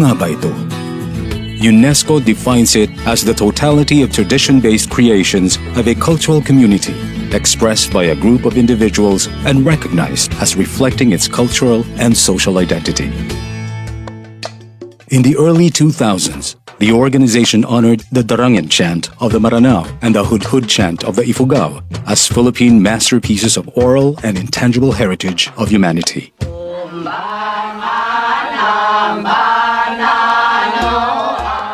nga ba ito? UNESCO defines it as the totality of tradition-based creations of a cultural community, expressed by a group of individuals and recognized as reflecting its cultural and social identity. In the early 2000s, the organization honored the Darangan chant of the Maranao and the Hudhud chant of the Ifugao as Philippine masterpieces of oral and intangible heritage of humanity.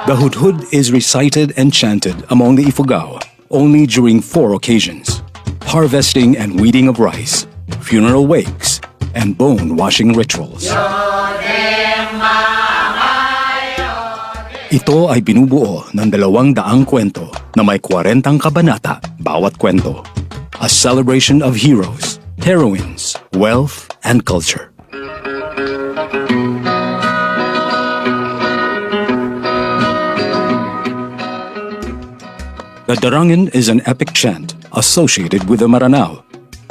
The Hudhud is recited and chanted among the Ifugao only during 4 occasions: harvesting and weeding of rice, funeral wakes, and bone-washing rituals. Ito ay binubuo ng 200 kwento na may 40 kabanata bawat kwento. A celebration of heroes, heroines, wealth, and culture. The Darangan is an epic chant associated with the Maranao.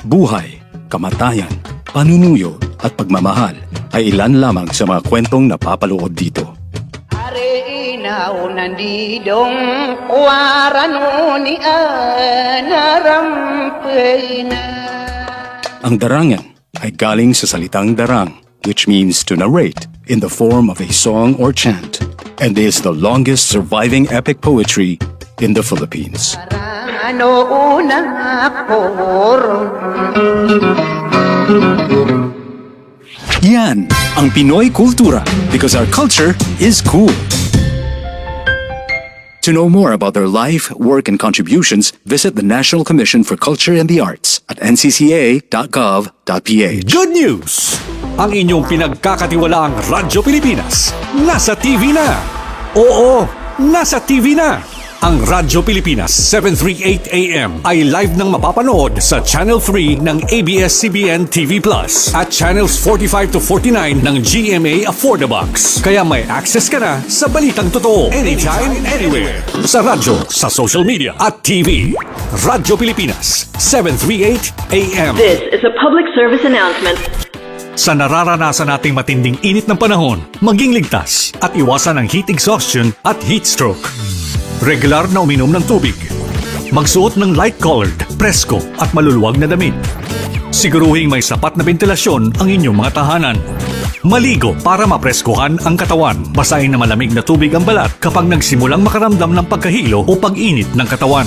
Buhay, kamatayan, panunuyo at pagmamahal ay ilan lamang sa mga kwentong napapaloob dito. Ang Darangan ay galing sa salitang darang, which means to narrate in the form of a song or chant, and is the longest surviving epic poetry in the Philippines. Yan ang Pinoy kultura, because our culture is cool. To know more about their life, work, and contributions, visit the National Commission for Culture and the Arts at ncca.gov.ph. Good news! Ang inyong pinagkakatiwalaang Radyo Pilipinas nasa TV na! Oo, nasa TV na! Ang Radyo Pilipinas 738 AM ay live nang mapapanood sa Channel 3 ng ABS-CBN TV Plus at Channels 45 to 49 ng GMA Affordabox. Kaya may access ka na sa balitang totoo anytime, anywhere. Sa radyo, sa social media at TV. Radyo Pilipinas 738 AM. This is a public service announcement. Sa nararanasan nating matinding init ng panahon, maging ligtas at iwasan ang heat exhaustion at heat stroke. Regular na uminom ng tubig. Magsuot ng light-colored, presko at maluluwag na damit. Siguruhing may sapat na ventilasyon ang inyong mga tahanan. Maligo para mapreskohan ang katawan. Basahin na malamig na tubig ang balat kapag nagsimulang makaramdam ng pagkahilo o pag-init ng katawan.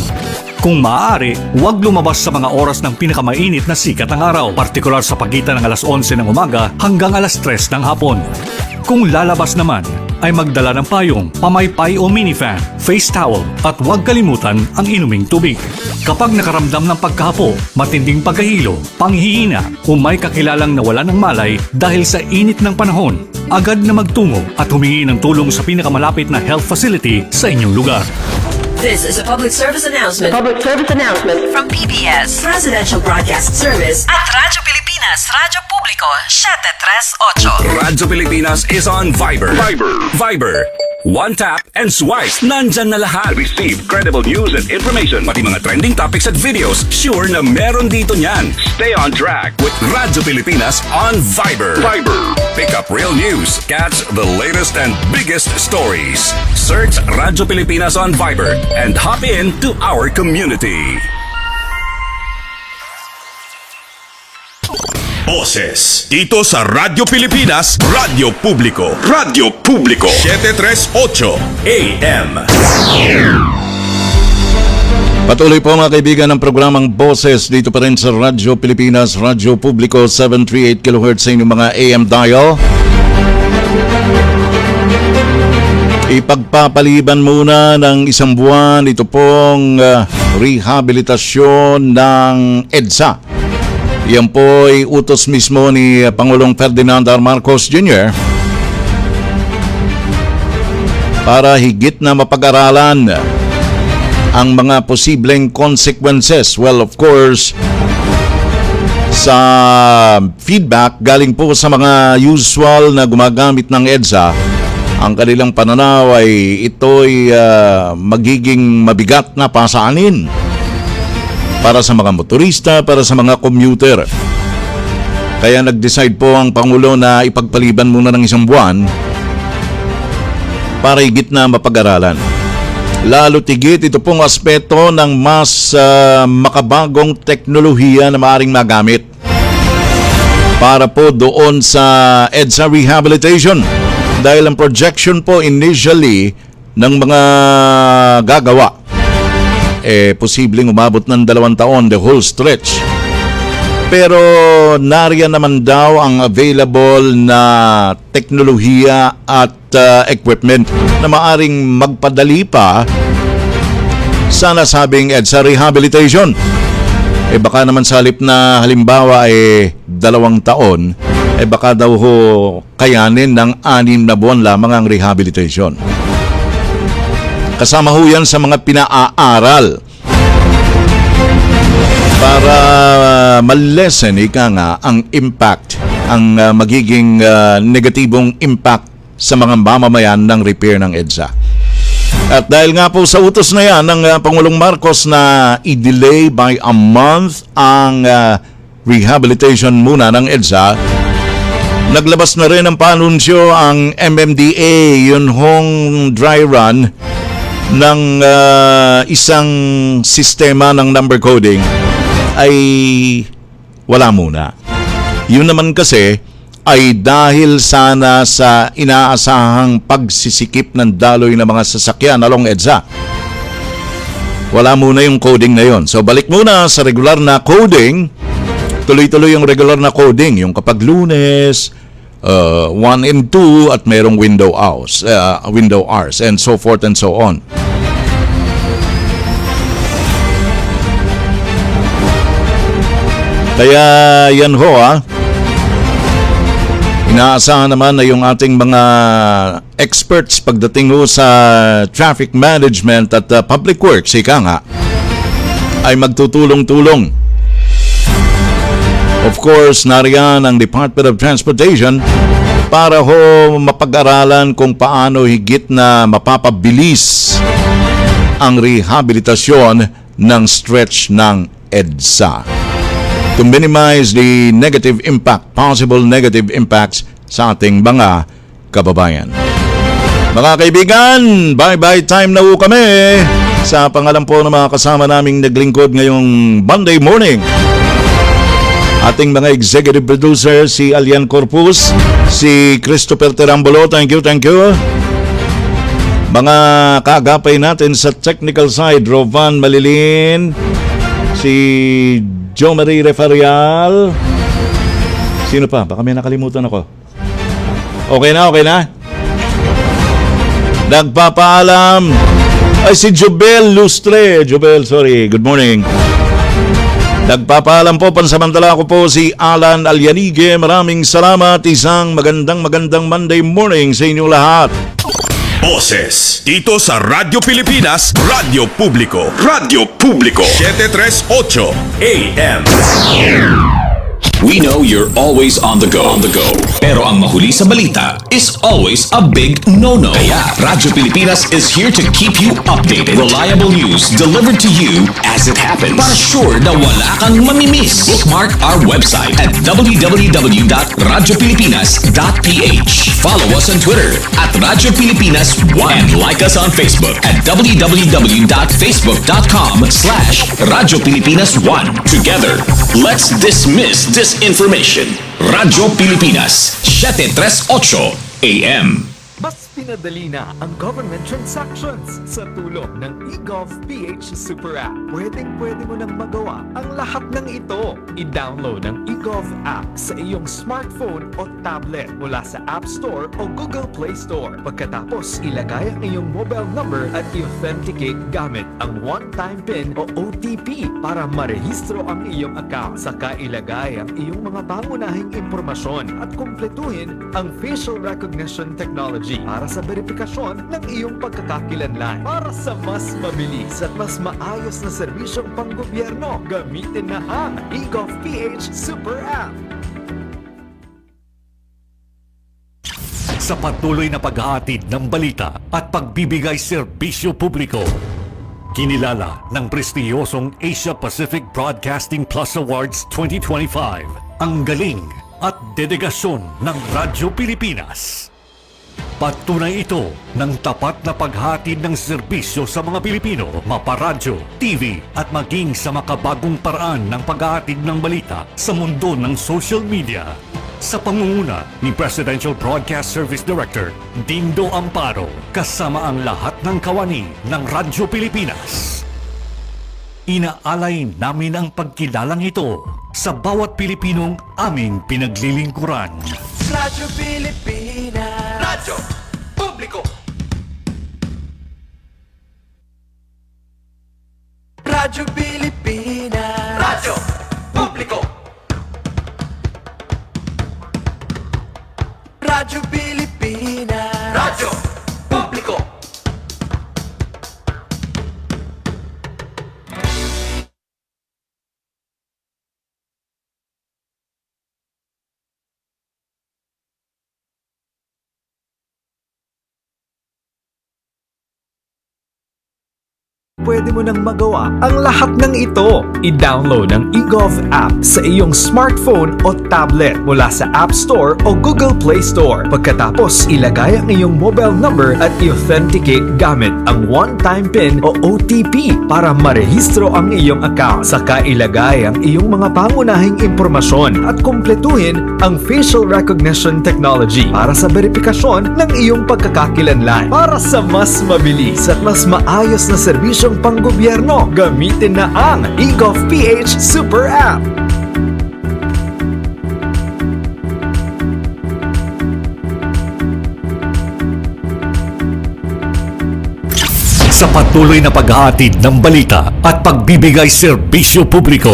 Kung maaari, huwag lumabas sa mga oras ng pinakamainit na sikat ng araw, partikular sa pagitan ng alas 11 ng umaga hanggang alas 3 ng hapon. Kung lalabas naman, ay magdala ng payong, pamaypay o minifan, face towel at huwag kalimutan ang inuming tubig. Kapag nakaramdam ng pagkahapo, matinding pagkahilo, panghihina o may kakilalang nawalan ng malay dahil sa init ng panahon, agad na magtungo at humingi ng tulong sa pinakamalapit na health facility sa inyong lugar. This is a public service announcement. Public service announcement From PBS, Presidential Broadcast Service at Radyo Pilipinas, Radyo Publiko, 738. Radyo Pilipinas is on Viber. Viber. One tap and swipe. Nandyan na lahat. Receive credible news and information. Pati mga trending topics at videos. Sure na meron dito niyan. Stay on track with Radyo Pilipinas on Viber. Pick up real news. Catch the latest and biggest stories. Search Radyo Pilipinas on Viber and hop in to our community. Boses dito sa Radyo Pilipinas, Radyo Publiko. Radyo Publiko 738 AM. Patuloy po mga kaibigan ng programang Boses dito pa rin sa Radyo Pilipinas, Radyo Publiko 738 kHz sa inyong mga AM dial. Ipagpapaliban muna ng 1 buwan ito pong rehabilitasyon ng EDSA. Yan po ay utos mismo ni Pangulong Ferdinand R. Marcos Jr. para higit na mapag-aralan ang mga posibleng consequences. Well, of course, sa feedback galing po sa mga usual na gumagamit ng EDSA, ang kanilang pananaw ay ito'y magiging mabigat na pasanin para sa mga motorista, para sa mga commuter. Kaya nag-decide po ang Pangulo na ipagpaliban muna ng 1 buwan para higit na mapag-aralan. Lalo tigit ito pong aspeto ng mas makabagong teknolohiya na maaaring magamit para po doon sa EDSA rehabilitation. Dahil ang projection po initially ng mga gagawa, posibleng umabot ng 2 taon, the whole stretch. Pero nariyan naman daw ang available na teknolohiya at equipment na maaring magpadali pa sa nasabing EDSA rehabilitation. Baka naman sa halip na halimbawa 2 taon, baka daw ho kayanin ng 6 na buwan lamang ang rehabilitation. Kasama ho yan sa mga pinaaral para malesen ang impact, ang magiging negatibong impact sa mga mamamayan ng repair ng EDSA. At dahil nga po sa utos na yan ng Pangulong Marcos na i-delay by a month ang rehabilitation muna ng EDSA, naglabas na rin ng panunsyo ang MMDA, yun hong dry run ng isang sistema ng number coding ay wala muna. Yun naman kasi ay dahil sana sa inaasahang pagsisikip ng daloy ng mga sasakyan along EDSA. Wala muna yung coding na yon. So balik muna sa regular na coding. Tuloy-tuloy yung regular na coding. Yung kapag Lunes, 1 and 2 at merong window hours and so forth and so on. Kaya yan ho inaasahan naman na yung ating mga experts pagdating ho sa traffic management at public works, ay magtutulong-tulong. Of course, nariyan ang Department of Transportation para ho mapag-aralan kung paano higit na mapapabilis ang rehabilitasyon ng stretch ng EDSA to minimize the negative impact, possible negative impacts sa ating mga kababayan. Mga kaibigan, bye-bye time na po kami sa pangalan po ng mga kasama naming naglingkod ngayong Monday morning. Ating mga executive producer, si Alian Corpus, si Christopher Terambolo, thank you. Mga kaagapay natin sa technical side, Rovan Malilin, si Jo Marie Refarial. Sino pa? Baka may nakalimutan ako. Okay na? Nagpapaalam ay si Jobel Lustre. Sorry. Good morning. Nagpapaalam po, pansamantala ko po si Alan Alyanige. Maraming salamat. Isang magandang Monday morning sa inyo lahat. Boses dito sa Radyo Pilipinas, Radyo Publiko. 738 AM. We know you're always on the go. Pero ang mahuli sa balita is always a big no-no. Kaya Radyo Pilipinas is here to keep you updated. Reliable news delivered to you as it happens. Para sure na wala kang mamimiss. Bookmark our website at www.radiopilipinas.ph. Follow us on Twitter at Radyo Pilipinas 1 and like us on Facebook at www.facebook.com/Radyo Pilipinas 1. Together, let's dismiss disinformation. Radyo Pilipinas, 738 AM. Mas pinadali na ang government transactions sa tulong ng eGov.ph Super App. Pwede mo nang magawa ang lahat ng ito. I-download ang eGov app sa iyong smartphone o tablet mula sa App Store o Google Play Store. Pagkatapos, ilagay ang iyong mobile number at i-authenticate gamit ang one-time PIN o OTP para marehistro ang iyong account. Saka ilagay ang iyong mga pangunahing impormasyon at kumpletuhin ang facial recognition technology para sa verifikasyon ng iyong pagkakakilanlan. Para sa mas mabilis at mas maayos na serbisyong panggobyerno, gamitin na ang eGov.ph Super App. Sa patuloy na paghahatid ng balita at pagbibigay serbisyo publiko, kinilala ng prestiyosong Asia Pacific Broadcasting Plus Awards 2025 ang galing at dedigasyon ng Radyo Pilipinas. Patunay ito ng tapat na paghatid ng serbisyo sa mga Pilipino, maparadyo, TV at maging sa makabagong paraan ng paghahatid ng balita sa mundo ng social media. Sa pangunguna ni Presidential Broadcast Service Director Dindo Amparo kasama ang lahat ng kawani ng Radyo Pilipinas. Inaalay namin ang pagkilalang ito sa bawat Pilipinong aming pinaglilingkuran. Radyo Pilipinas, Radyo Publiko. Radyo Pilipinas, Radyo Publiko. Radyo Pilipinas, Radyo Publiko. Pwede mo nang magawa ang lahat ng ito. I-download ang eGov app sa iyong smartphone o tablet mula sa App Store o Google Play Store. Pagkatapos, ilagay ang iyong mobile number at i-authenticate gamit ang one-time PIN o OTP para marehistro ang iyong account. Saka ilagay ang iyong mga pangunahing impormasyon at kumpletuhin ang facial recognition technology para sa verifikasyon ng iyong pagkakakilanlan. Para sa mas mabilis at mas maayos na serbisyong panggobyerno, gamitin na ang eGov PH Super App. Sa patuloy na paghahatid ng balita at pagbibigay serbisyo publiko,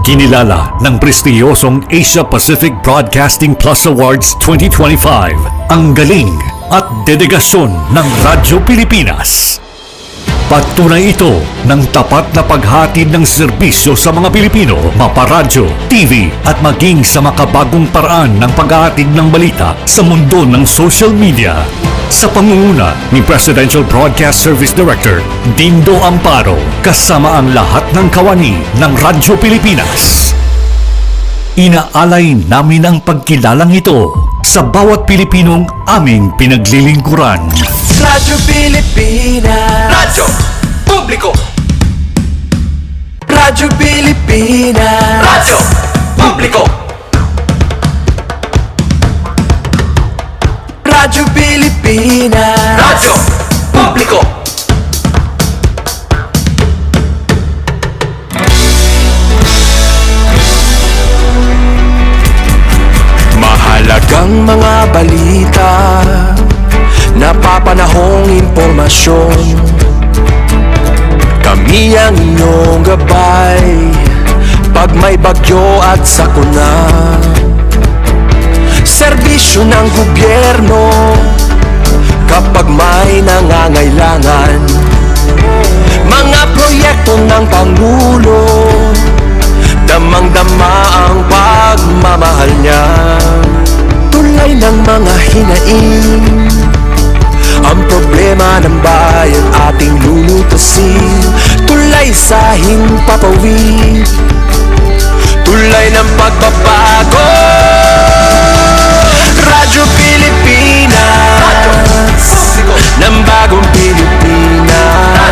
kinilala ng prestiyosong Asia Pacific Broadcasting Plus Awards 2025 ang galing at dedigasyon ng Radyo Pilipinas. Patunay ito ng tapat na paghatid ng serbisyo sa mga Pilipino, maparadyo, TV at maging sa makabagong paraan ng paghahatid ng balita sa mundo ng social media. Sa pangunguna ni Presidential Broadcast Service Director Dindo Amparo kasama ang lahat ng kawani ng Radyo Pilipinas. Inaalay namin ang pagkilalang ito sa bawat Pilipinong aming pinaglilingkuran. Radyo Pilipinas, Radyo Publiko. Radyo Pilipinas, Radyo Publiko. Radyo Pilipinas, Radyo Publiko. Mahalagang mga balita, napapanahong impormasyon. Kami ang inyong gabay pag may bagyo at sakuna. Serbisyo ng gobyerno kapag may nangangailangan. Mga proyekto ng Pangulo, damang-dama ang pagmamahal niya. Tulay ng mga hinaing, ang problema ng bayan ating lulutasin. Tulay sa himpapawid, tulay ng pagbabago. Radyo Pilipinas, ng bagong Pilipinas.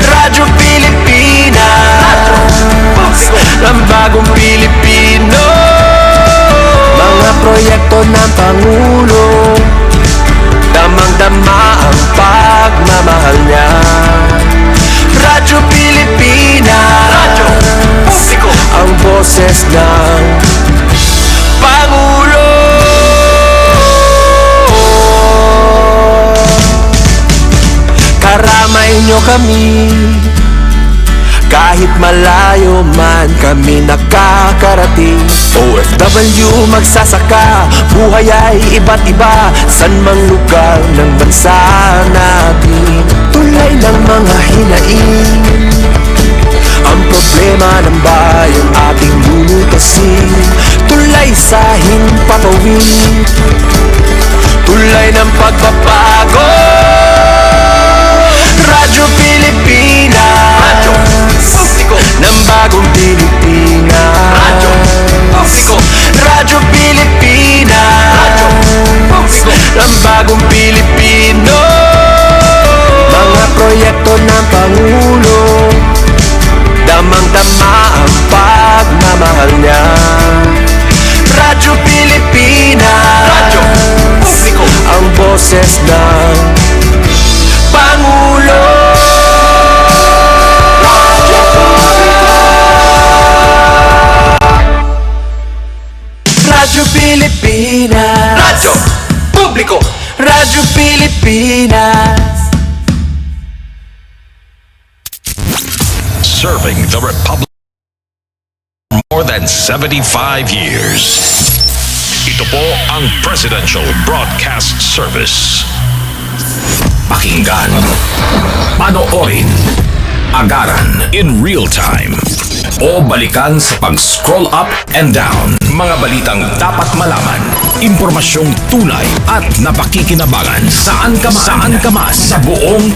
Radyo Pilipinas, ng bagong Pilipino. Mga proyekto ng Pangulo, damang-dama ang pagmamahal niya. Radyo Pilipinas, Radyo Publiko, ang boses ng Pangulo. Karamay nyo kami, kahit malayo man kami nakakarating. OFW magsasaka, buhay ay iba't iba, san mang lugar ng bansa natin. Tulay ng mga hinaing, ang problema ng bayan ating lulutasin. Tulay sa himpapawid, tulay ng pagbabago. Radyo Pilipinas, Radyo Publiko, ng bagong Pilipinas. Radyo Publiko, Radyo Pilipinas, Radyo Publiko, Pilipinas. Serving the Republic more than 75 years. Ito po ang Presidential Broadcast Service. Pakinggan, panoorin, agaran in real time, o balikan sa pag-scroll up and down. Mga balitang dapat malaman, impormasyong tunay at napakikinabangan. Saan ka man, sa buong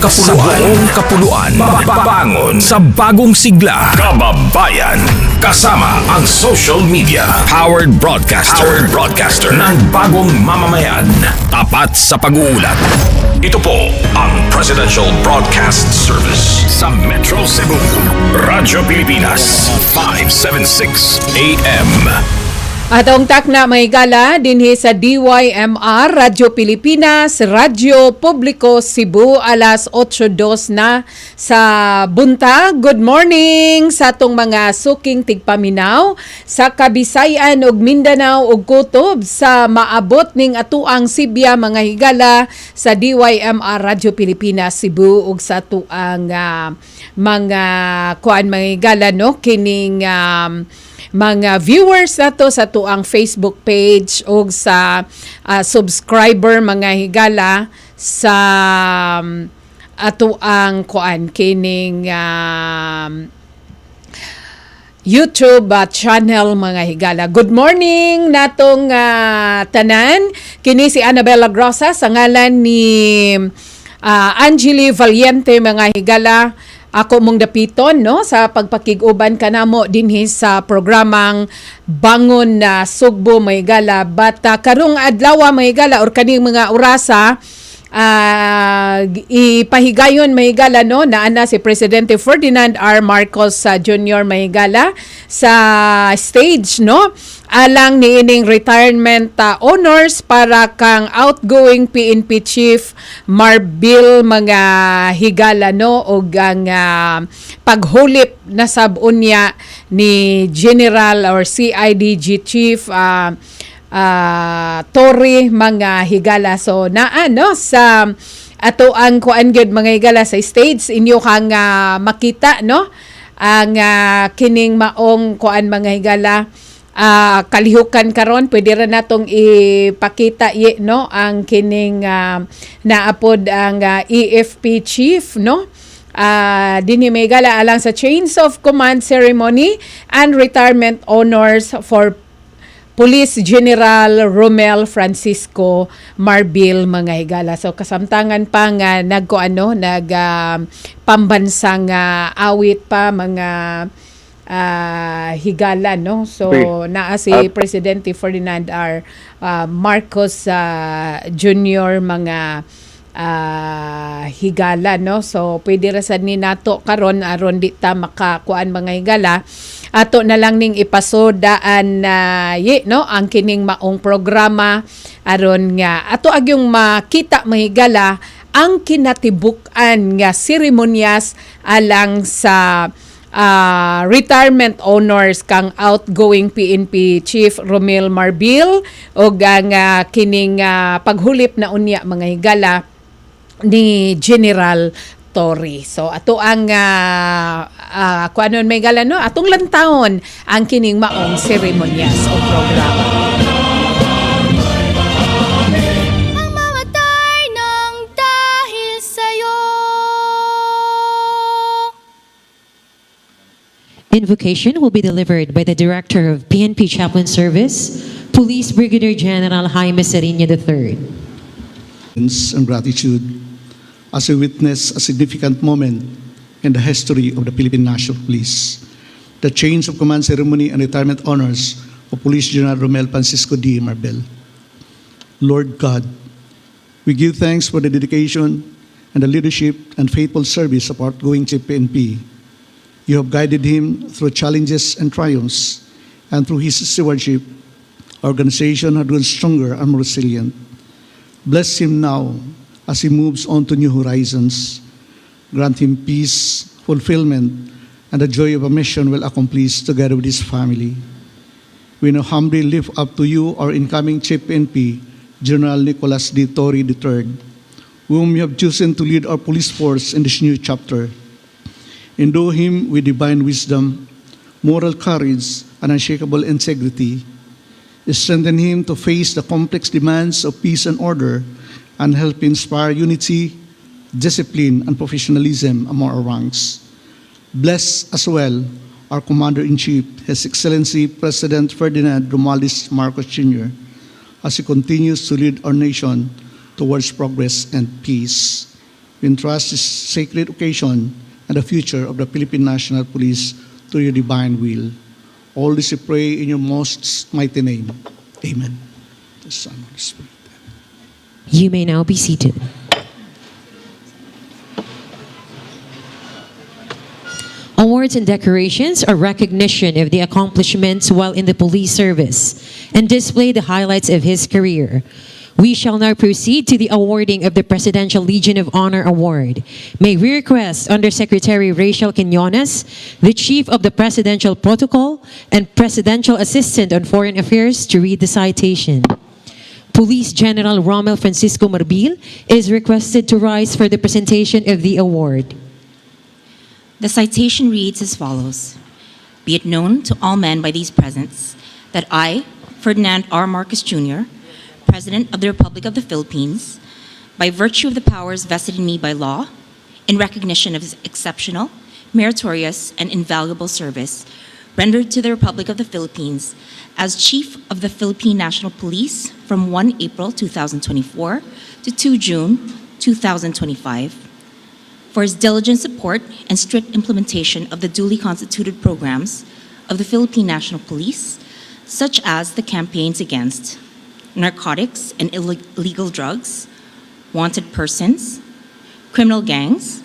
kapuluan. Bangon sa bagong sigla. Kababayan. Kasama ang social media. Powered broadcaster ng bagong mamamayan. Tapat sa pag-uulat. Ito po ang Presidential Broadcast Service sa Metro Cebu. Radyo Pilipinas, 576 AM. Atong takna may gala dinhi sa DYMR Radyo Pilipinas, Radyo Publiko Cebu, alas 8:02 na sa buntag. Good morning sa atong mga suking tigpaminaw sa Kabisayan ug Mindanao ug kutob sa maabot ning atuang Sibya mga higala sa DYMR Radyo Pilipinas Cebu ug sa atuang mga kuan mga higala no kining mga viewers nato sa tuang Facebook page o sa subscriber mga higala sa atuang kuan kining YouTube channel mga higala. Good morning natong tanan. Kini si Anabelle Lagrosas sa ngalan ni Angeli Valiente mga higala. Ako mong dapiton no sa pagpakig-uban kanamo dinhi sa programang Bangon na Sugbo may gala, bata karong adlaw may gala or kaning mga orasa ipahigayon may gala no naana si Presidente Ferdinand R. Marcos Jr. may gala sa stage no alang niining retirement honors para kang outgoing PNP Chief Marbil mga higala no og ang paghulip na sabunya ni General or CIDG Chief Tory mga higala. So naa no sa ato ang kuan gyud mga higala sa stage inyo kang makita no ang kining maong kuan mga higala. Kalihukan karon pwede ra natong ipakita no ang kining naapod ang EFP chief no dinhi may gala alang sa chains of command ceremony and retirement honors for Police General Romel Francisco Marbil mga higala. So kasamtangan pa nga pambansang awit pa mga higala no. So naa si Presidente Ferdinand R. Marcos Jr. mga higala no. So pwede ra sad ni nato karon aron di ta makakuan mga higala. Ato na lang ning ipasodaan no ang kining maong programa aron nga ato agyong makita mga higala ang kinatibuk-an nga seremonyas alang sa retirement honors kang outgoing PNP Chief Romel Marbil o ang kining paghulip na unya mga higala ni General Tory. So ato ang kuanon may higala no atong lantawon ang kining maong seremonyas o programa. Invocation will be delivered by the Director of PNP Chaplain Service, Police Brigadier General Jaime Serino III. And gratitude as we witness a significant moment in the history of the Philippine National Police, the change of command ceremony and retirement honors of Police General Romel Francisco D. Marbel. Lord God, we give thanks for the dedication and the leadership and faithful service of our outgoing Chief PNP. You have guided him through challenges and triumphs, and through his stewardship, our organization has grown stronger and more resilient. Bless him now as he moves on to new horizons. Grant him peace, fulfillment, and the joy of a mission well accomplished together with his family. We now humbly lift up to you our incoming Chief PNP, General Nicholas D. Tory III, whom you have chosen to lead our police force in this new chapter. Endue him with divine wisdom, moral courage, and unshakable integrity. Strengthen him to face the complex demands of peace and order, and help inspire unity, discipline, and professionalism among our ranks. Bless as well our Commander-in-Chief, His Excellency President Ferdinand Romualdez Marcos Jr., as he continues to lead our nation towards progress and peace. We entrust this sacred occasion and the future of the Philippine National Police to your divine will. All this we pray in your most mighty name. Amen. The Son and the Spirit. You may now be seated. Awards and decorations are recognition of the accomplishments while in the police service and display the highlights of his career. We shall now proceed to the awarding of the Presidential Legion of Honor Award. May we request Undersecretary Rachel Quinones, the Chief of the Presidential Protocol and Presidential Assistant on Foreign Affairs, to read the citation. Police General Romel Francisco Marbil is requested to rise for the presentation of the award. The citation reads as follows. Be it known to all men by these presents that I, Ferdinand R. Marcos Jr., President of the Republic of the Philippines, by virtue of the powers vested in me by law, in recognition of his exceptional, meritorious, and invaluable service rendered to the Republic of the Philippines as Chief of the Philippine National Police from 1 April 2024 to 2 June 2025, for his diligent support and strict implementation of the duly constituted programs of the Philippine National Police, such as the campaigns against narcotics and illegal drugs, wanted persons, criminal gangs,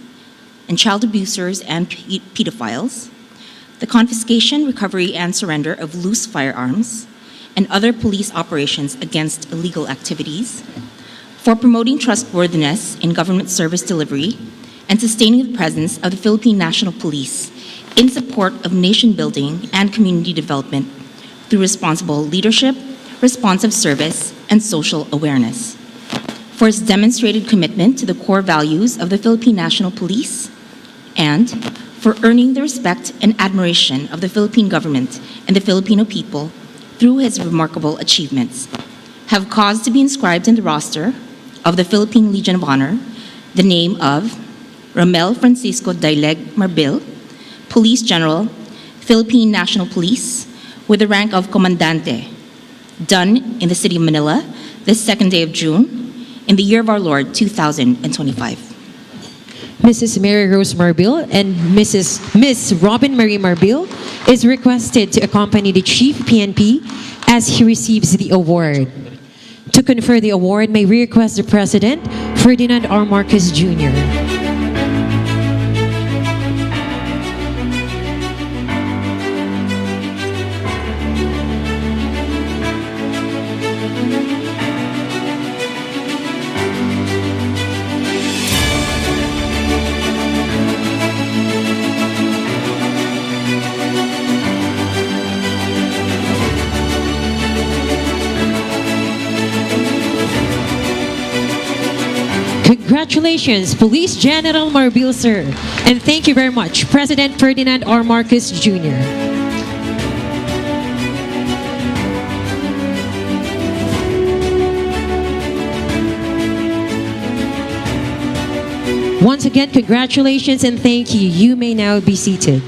and child abusers and pedophiles, the confiscation, recovery, and surrender of loose firearms, and other police operations against illegal activities, for promoting trustworthiness in government service delivery, and sustaining the presence of the Philippine National Police in support of nation building and community development through responsible leadership, responsive service, and social awareness. For its demonstrated commitment to the core values of the Philippine National Police, and for earning the respect and admiration of the Philippine government and the Filipino people through his remarkable achievements, have caused to be inscribed in the roster of the Philippine Legion of Honor the name of Romel Francisco Daileg Marbil, Police General, Philippine National Police, with the rank of Comandante, done in the city of Manila, this 2nd day of June, in the year of our Lord, 2025. Mrs. Mary Rose Marbil and Miss Robin Marie Marbil is requested to accompany the Chief PNP as he receives the award. To confer the award, may we request the President, Ferdinand R. Marcos Jr. Congratulations, Police General Marbil, sir. And thank you very much, President Ferdinand R. Marcos Jr. Once again, congratulations and thank you. You may now be seated.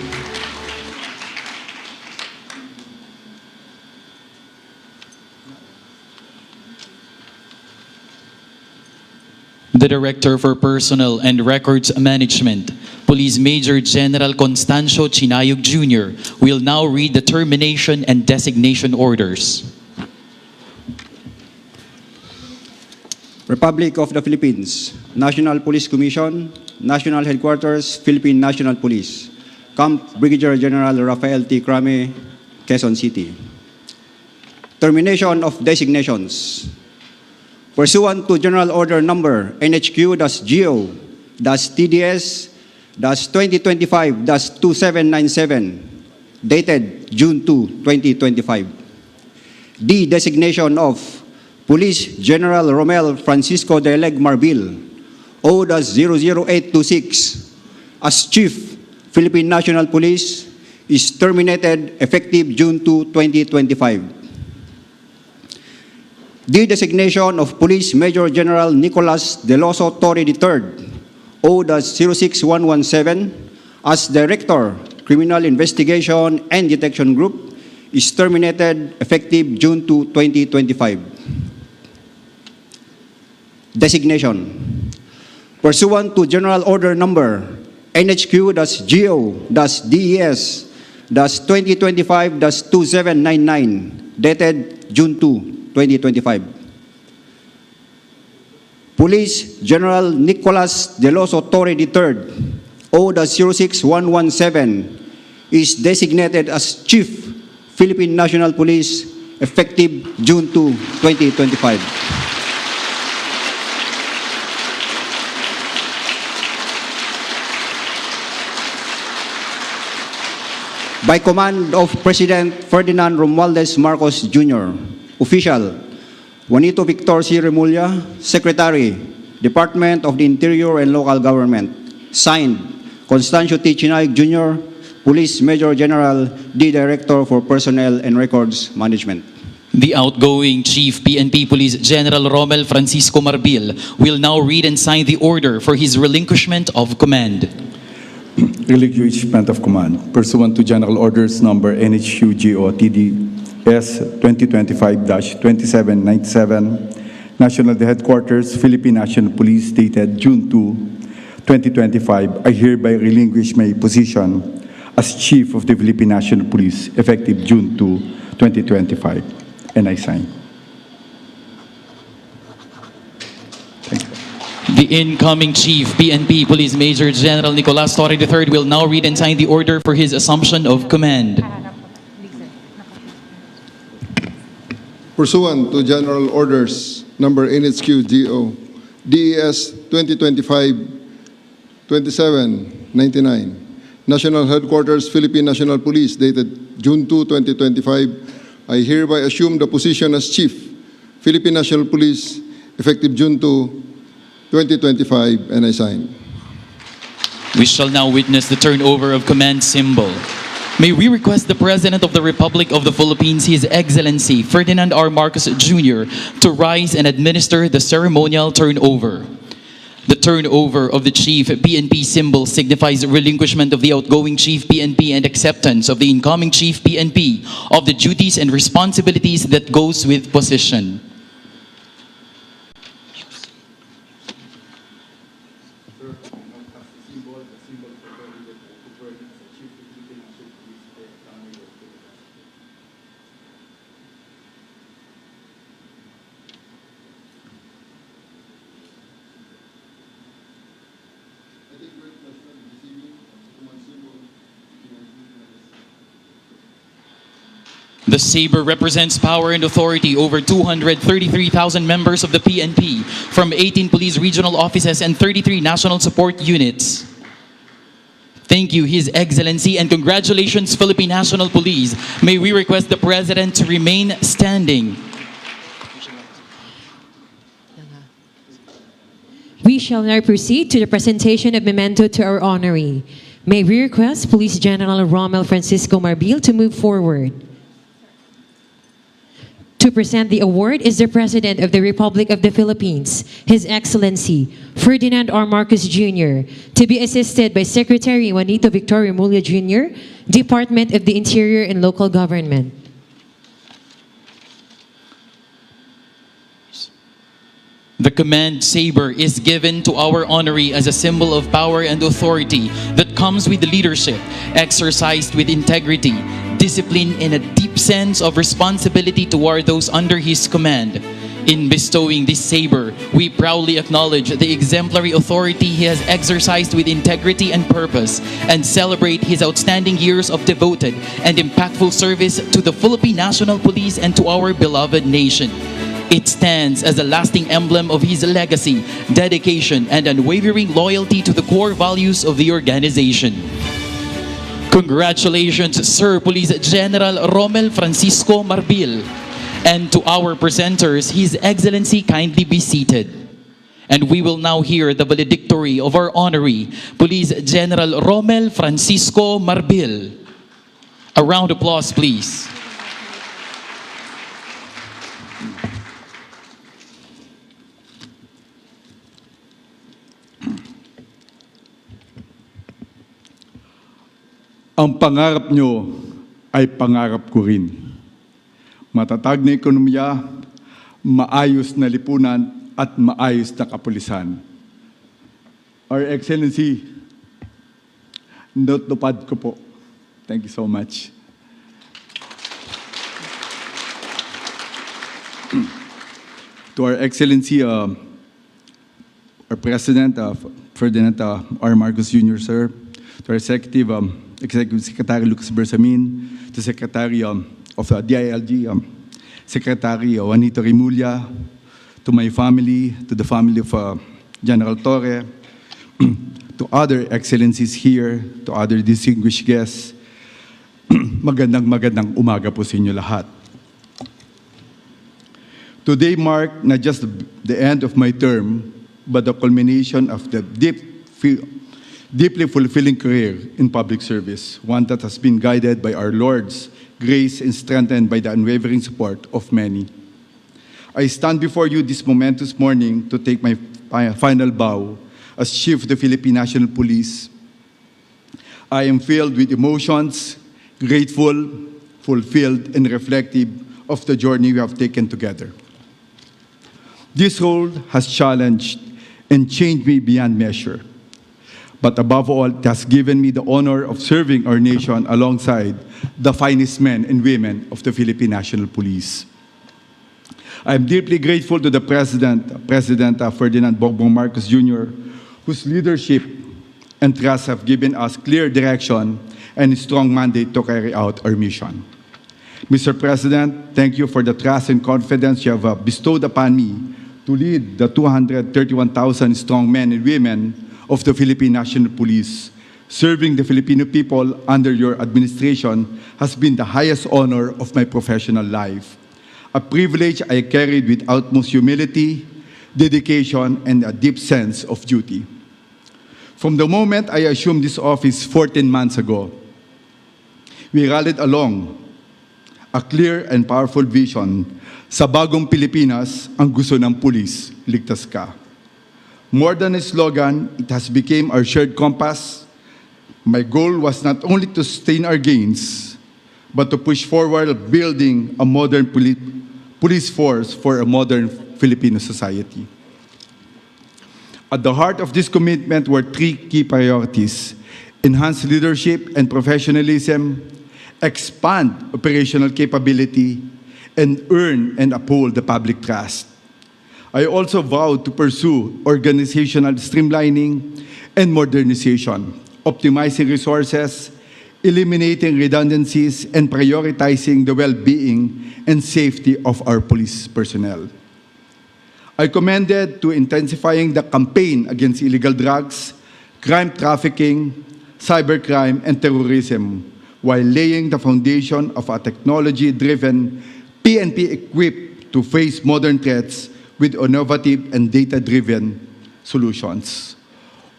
The Director for Personnel and Records Management, Police Major General Constancio Chinayog Jr., will now read the termination and designation orders. Republic of the Philippines, National Police Commission, National Headquarters, Philippine National Police, Camp Brigadier General Rafael T. Crame, Quezon City. Termination of designations. Pursuant to General Order Number NHQ-GO-TDS-2025-2797, dated June 2, 2025. D. Designation of Police General Romel Francisco Daileg Marbil, O-00826 as Chief Philippine National Police is terminated effective June 2, 2025. The designation of Police Major General Nicolas Deloso Torre III, O-06117, as Director, Criminal Investigation and Detection Group is terminated effective June 2, 2025. Designation. Pursuant to General Order Number NHQ-GO-DES-2025-2799, dated June 2, 2025. Police General Nicolas Deloso Torre III, O-06117, is designated as Chief Philippine National Police effective June 2, 2025. By command of President Ferdinand Romualdez Marcos Jr., Official, Juanito Victor C. Remulla, Secretary, Department of the Interior and Local Government. Signed, Constancio T. Chinayog Jr., Police Major General, the Director for Personnel and Records Management. The outgoing Chief PNP Police General Romel Francisco Marbil will now read and sign the order for his relinquishment of command. Relinquishment of command pursuant to General Orders Number NHQ-GO-TDS 2025-2797, National Headquarters, Philippine National Police, dated June 2, 2025, I hereby relinquish my position as Chief of the Philippine National Police effective June 2, 2025, and I sign. The incoming Chief PNP Police Major General Nicolas Torre III will now read and sign the order for his assumption of command. Pursuant to General Orders Number NHQ-GO, DES 2025-2799, National Headquarters, Philippine National Police, dated June 2, 2025, I hereby assume the position as Chief Philippine National Police effective June 2, 2025, and I sign. We shall now witness the turnover of command symbol. May we request the President of the Republic of the Philippines, His Excellency Ferdinand R. Marcos Jr., to rise and administer the ceremonial turnover. The turnover of the Chief PNP symbol signifies relinquishment of the outgoing Chief PNP and acceptance of the incoming Chief PNP of the duties and responsibilities that goes with position. The saber represents power and authority over 233,000 members of the PNP from 18 police regional offices and 33 national support units. Thank you, His Excellency, and congratulations, Philippine National Police. May we request the President to remain standing. We shall now proceed to the presentation of memento to our honoree. May we request Police General Romel Francisco Marbil to move forward. To present the award is the President of the Republic of the Philippines, His Excellency Ferdinand R. Marcos Jr., to be assisted by Secretary Juanito Victor Remulla Jr., Department of the Interior and Local Government. The command saber is given to our honoree as a symbol of power and authority that comes with leadership, exercised with integrity, discipline, and a deep sense of responsibility toward those under his command. In bestowing this saber, we proudly acknowledge the exemplary authority he has exercised with integrity and purpose, and celebrate his outstanding years of devoted and impactful service to the Philippine National Police and to our beloved nation. It stands as a lasting emblem of his legacy, dedication, and unwavering loyalty to the core values of the organization. Congratulations, Sir Police General Romel Francisco Marbil. And to our presenters, His Excellency, kindly be seated. And we will now hear the valedictory of our honoree, Police General Romel Francisco Marbil. A round of applause, please. Ang pangarap nyo ay pangarap ko rin. Matatag na ekonomiya, maayos na lipunan, at maayos na kapulisan. Our Excellency, natupad ko po. Thank you so much. To our Excellency, our President, Ferdinand R. Marcos Jr., sir, to our Executive Secretary Lucas Bersamin, to Secretary of the DILG, Secretary Juanito Rimulya, to my family, to the family of General Torre, to other excellencies here, to other distinguished guests, magandang umaga po sa inyo lahat. Today mark not just the end of my term, but the culmination of the deeply fulfilling career in public service, one that has been guided by our Lord's grace and strengthened by the unwavering support of many. I stand before you this momentous morning to take my final bow as Chief of the Philippine National Police. I am filled with emotions, grateful, fulfilled, and reflective of the journey we have taken together. This role has challenged and changed me beyond measure. But above all, it has given me the honor of serving our nation alongside the finest men and women of the Philippine National Police. I am deeply grateful to the President Ferdinand Bongbong Marcos Jr., whose leadership and trust have given us clear direction and a strong mandate to carry out our mission. Mr. President, thank you for the trust and confidence you have bestowed upon me to lead the 231,000 strong men and women of the Philippine National Police. Serving the Filipino people under your administration has been the highest honor of my professional life. A privilege I carried with utmost humility, dedication, and a deep sense of duty. From the moment I assumed this office 14 months ago, we rallied along a clear and powerful vision. Sa bagong Pilipinas, ang gusto ng pulis, ligtas ka. More than a slogan, it has become our shared compass. My goal was not only to sustain our gains, but to push forward building a modern police force for a modern Filipino society. At the heart of this commitment were three key priorities: enhance leadership and professionalism, expand operational capability, and earn and uphold the public trust. I also vowed to pursue organizational streamlining and modernization, optimizing resources, eliminating redundancies, and prioritizing the well-being and safety of our police personnel. I commended to intensifying the campaign against illegal drugs, crime trafficking, cybercrime, and terrorism, while laying the foundation of a technology-driven PNP equipped to face modern threats with innovative and data-driven solutions.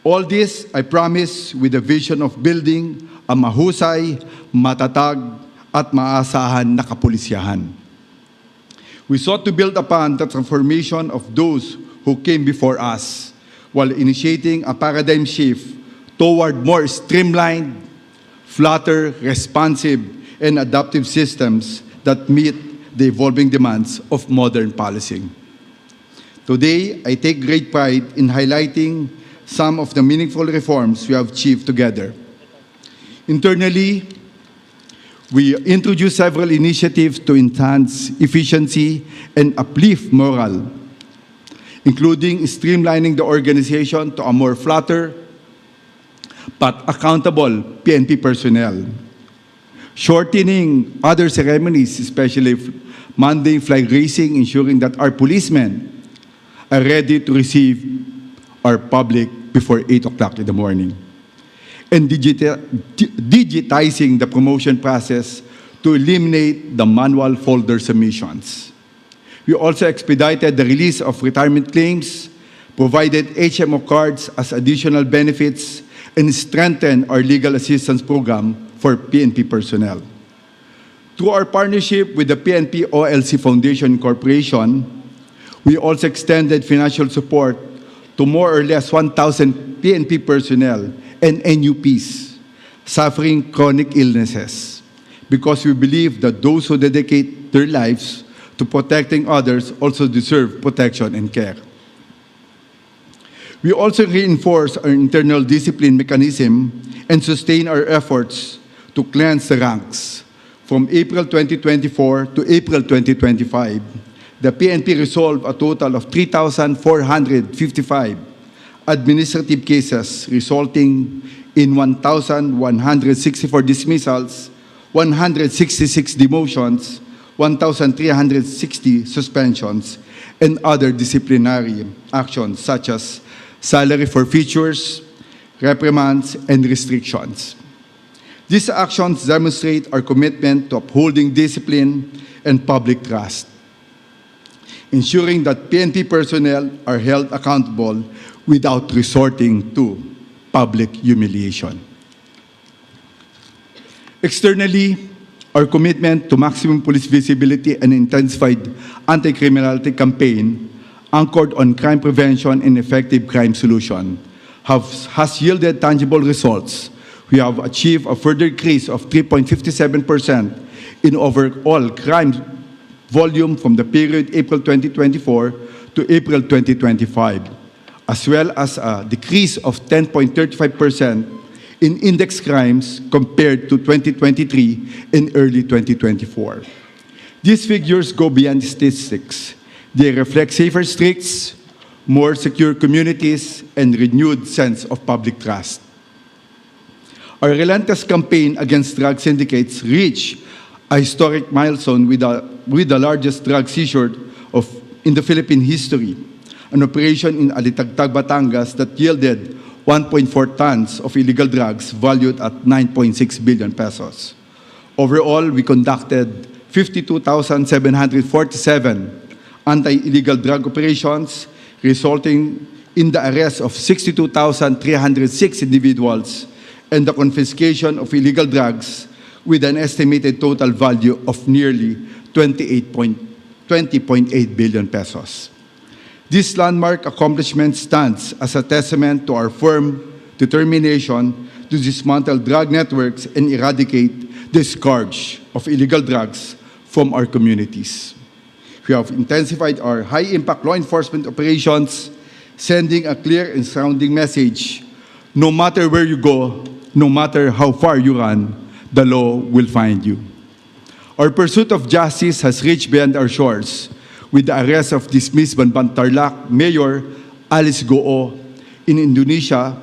All this, I promise, with a vision of building a mahusay, matatag, at maasahan na kapulisyahan. We sought to build upon the transformation of those who came before us, while initiating a paradigm shift toward more streamlined, flatter, responsive, and adaptive systems that meet the evolving demands of modern policing. Today, I take great pride in highlighting some of the meaningful reforms we have achieved together. Internally, we introduced several initiatives to enhance efficiency and uplift morale, including streamlining the organization to a more flatter but accountable PNP personnel, shortening other ceremonies, especially mundane flag raising, ensuring that our policemen are ready to receive our public before 8 o'clock in the morning, and digitizing the promotion process to eliminate the manual folder submissions. We also expedited the release of retirement claims, provided HMO cards as additional benefits, and strengthened our legal assistance program for PNP personnel. Through our partnership with the PNP OLC Foundation Corporation, we also extended financial support to more or less 1,000 PNP personnel and NUPs suffering chronic illnesses, because we believe that those who dedicate their lives to protecting others also deserve protection and care. We also reinforce our internal discipline mechanism and sustain our efforts to cleanse the ranks. From April 2024 to April 2025, the PNP resolved a total of 3,455 administrative cases, resulting in 1,164 dismissals, 166 demotions, 1,360 suspensions, and other disciplinary actions such as salary forfeitures, reprimands, and restrictions. These actions demonstrate our commitment to upholding discipline and public trust, ensuring that PNP personnel are held accountable without resorting to public humiliation. Externally, our commitment to maximum police visibility and intensified anti-criminality campaign anchored on crime prevention and effective crime solution has yielded tangible results. We have achieved a further increase of 3.57% in overall crime volume from the period April 2024 to April 2025, as well as a decrease of 10.35% in index crimes compared to 2023 and early 2024. These figures go beyond statistics. They reflect safer streets, more secure communities, and renewed sense of public trust. Our relentless campaign against drug syndicates reached a historic milestone with the largest drug seizure in the Philippine history, an operation in Alitagtag, Batangas that yielded 1.4 tons of illegal drugs valued at 9.6 billion pesos. Overall, we conducted 52,747 anti-illegal drug operations, resulting in the arrest of 62,306 individuals and the confiscation of illegal drugs with an estimated total value of nearly 20.8 billion pesos. This landmark accomplishment stands as a testament to our firm determination to dismantle drug networks and eradicate the scourge of illegal drugs from our communities. We have intensified our high-impact law enforcement operations, sending a clear and sounding message: no matter where you go, no matter how far you run, the law will find you. Our pursuit of justice has reached beyond our shores, with the arrest of dismissed Banban Tarlac Mayor Alice Goo in Indonesia.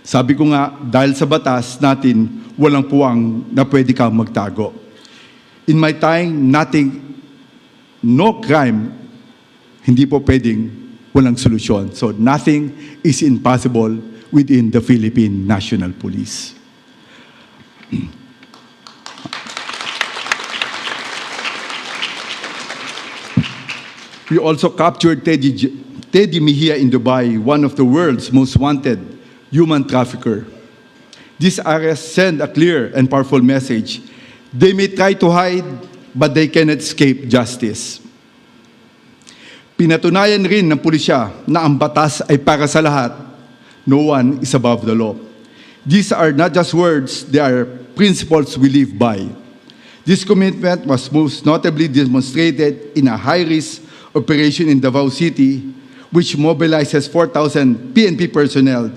Sabi ko nga, dahil sa batas natin, walang puwang na pwede kang magtago. In my time, no crime, hindi po pwedeng walang solusyon. So nothing is impossible within the Philippine National Police. We also captured Teddy Mejia in Dubai, one of the world's most wanted human trafficker. This arrest sent a clear and powerful message. They may try to hide, but they cannot escape justice. Pinatunayan rin ng pulisya na ang batas ay para sa lahat. No one is above the law. These are not just words, they are principles we live by. This commitment was most notably demonstrated in a high-risk operation in Davao City, which mobilizes 4,000 PNP personnel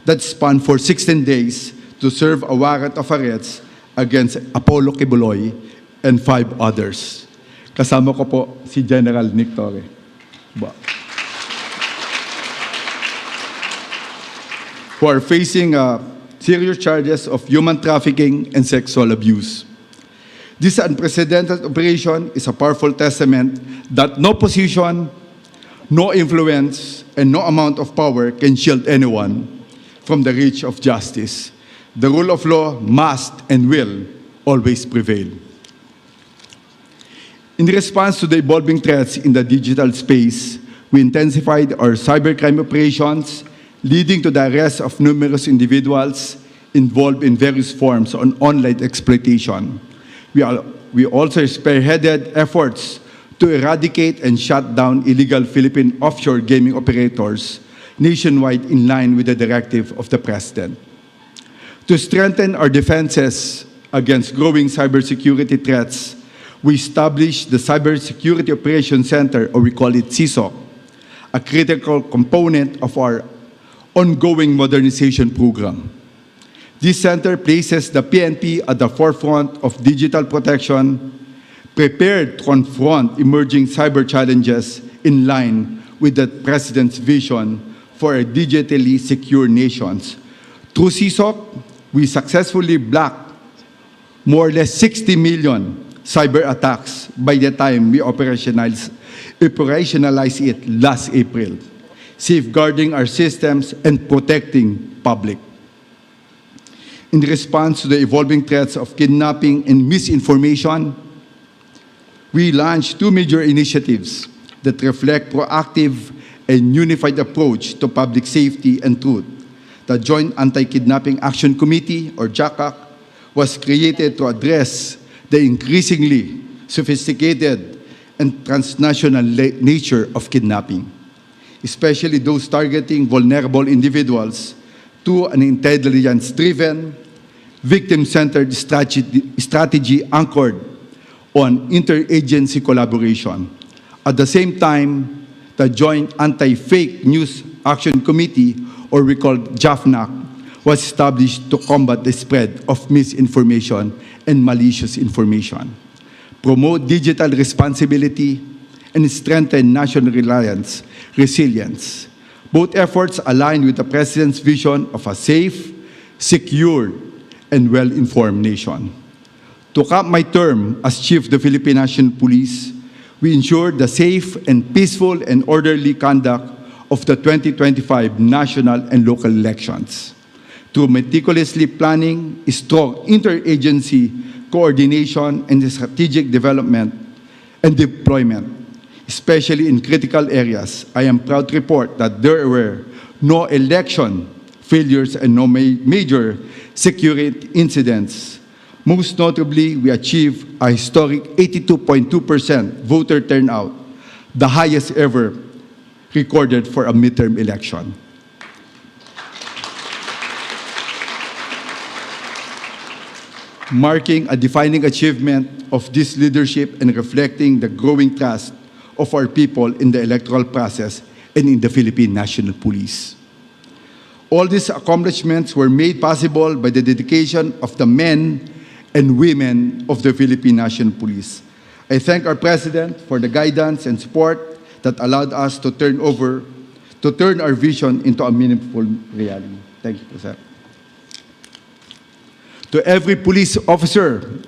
that spanned for 16 days to serve a warrant of arrest against Apollo Kibuloy and 5 others. Kasama ko po si General Nick Torre. Who are facing serious charges of human trafficking and sexual abuse. This unprecedented operation is a powerful testament that no position, no influence, and no amount of power can shield anyone from the reach of justice. The rule of law must and will always prevail. In response to the evolving threats in the digital space, We intensified our cybercrime operations, leading to the arrest of numerous individuals involved in various forms of online exploitation. We also spearheaded efforts to eradicate and shut down illegal Philippine offshore gaming operators nationwide in line with the directive of the President. To strengthen our defenses against growing cybersecurity threats, we established the Cybersecurity Operations Center, or we call it CISOC, a critical component of our ongoing modernization program. This center places the PNP at the forefront of digital protection, prepared to confront emerging cyber challenges in line with the President's vision for a digitally secure nation. Through CISOC, we successfully blocked more or less 60 million cyber attacks by the time we operationalized it last April, safeguarding our systems and protecting public. In response to the evolving threats of kidnapping and misinformation, we launched two major initiatives that reflect proactive and unified approach to public safety and truth. The Joint Anti-Kidnapping Action Committee, or JACAC, was created to address the increasingly sophisticated and transnational nature of kidnapping, especially those targeting vulnerable individuals, to an intelligence-driven, victim-centered strategy anchored on interagency collaboration. At the same time, the Joint Anti-Fake News Action Committee, or we call JAFNAC, was established to combat the spread of misinformation and malicious information, promote digital responsibility, and strengthen national resilience. Both efforts align with the President's vision of a safe, secure, and well-informed nation. To cap my term as Chief of the Philippine National Police, we ensured the safe and peaceful and orderly conduct of the 2025 national and local elections through meticulously planning, strong interagency coordination, and strategic development and deployment, especially in critical areas. I am proud to report that there were no election failures and no major security incidents. Most notably, we achieved a historic 82.2% voter turnout, the highest ever recorded for a midterm election. Marking a defining achievement of this leadership and reflecting the growing trust of our people in the electoral process and in the Philippine National Police. All these accomplishments were made possible by the dedication of the men and women of the Philippine National Police. I thank our President for the guidance and support that allowed us to turn our vision into a meaningful reality. Thank you, sir. To every police officer,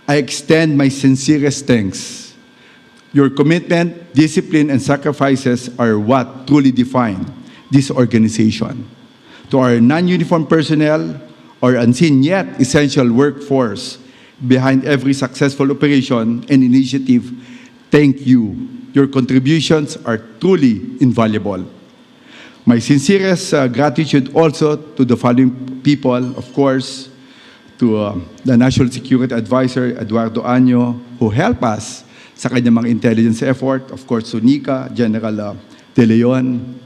I extend my sincerest thanks. Your commitment, discipline, and sacrifices are what truly define this organization. To our non-uniformed personnel, our unseen yet essential workforce behind every successful operation and initiative, thank you. Your contributions are truly invaluable. My sincerest gratitude also to the following people, of course, to the National Security Advisor, Eduardo Año, who helped us sa kanyang mga intelligence effort. Of course, to Nika, General De Leon,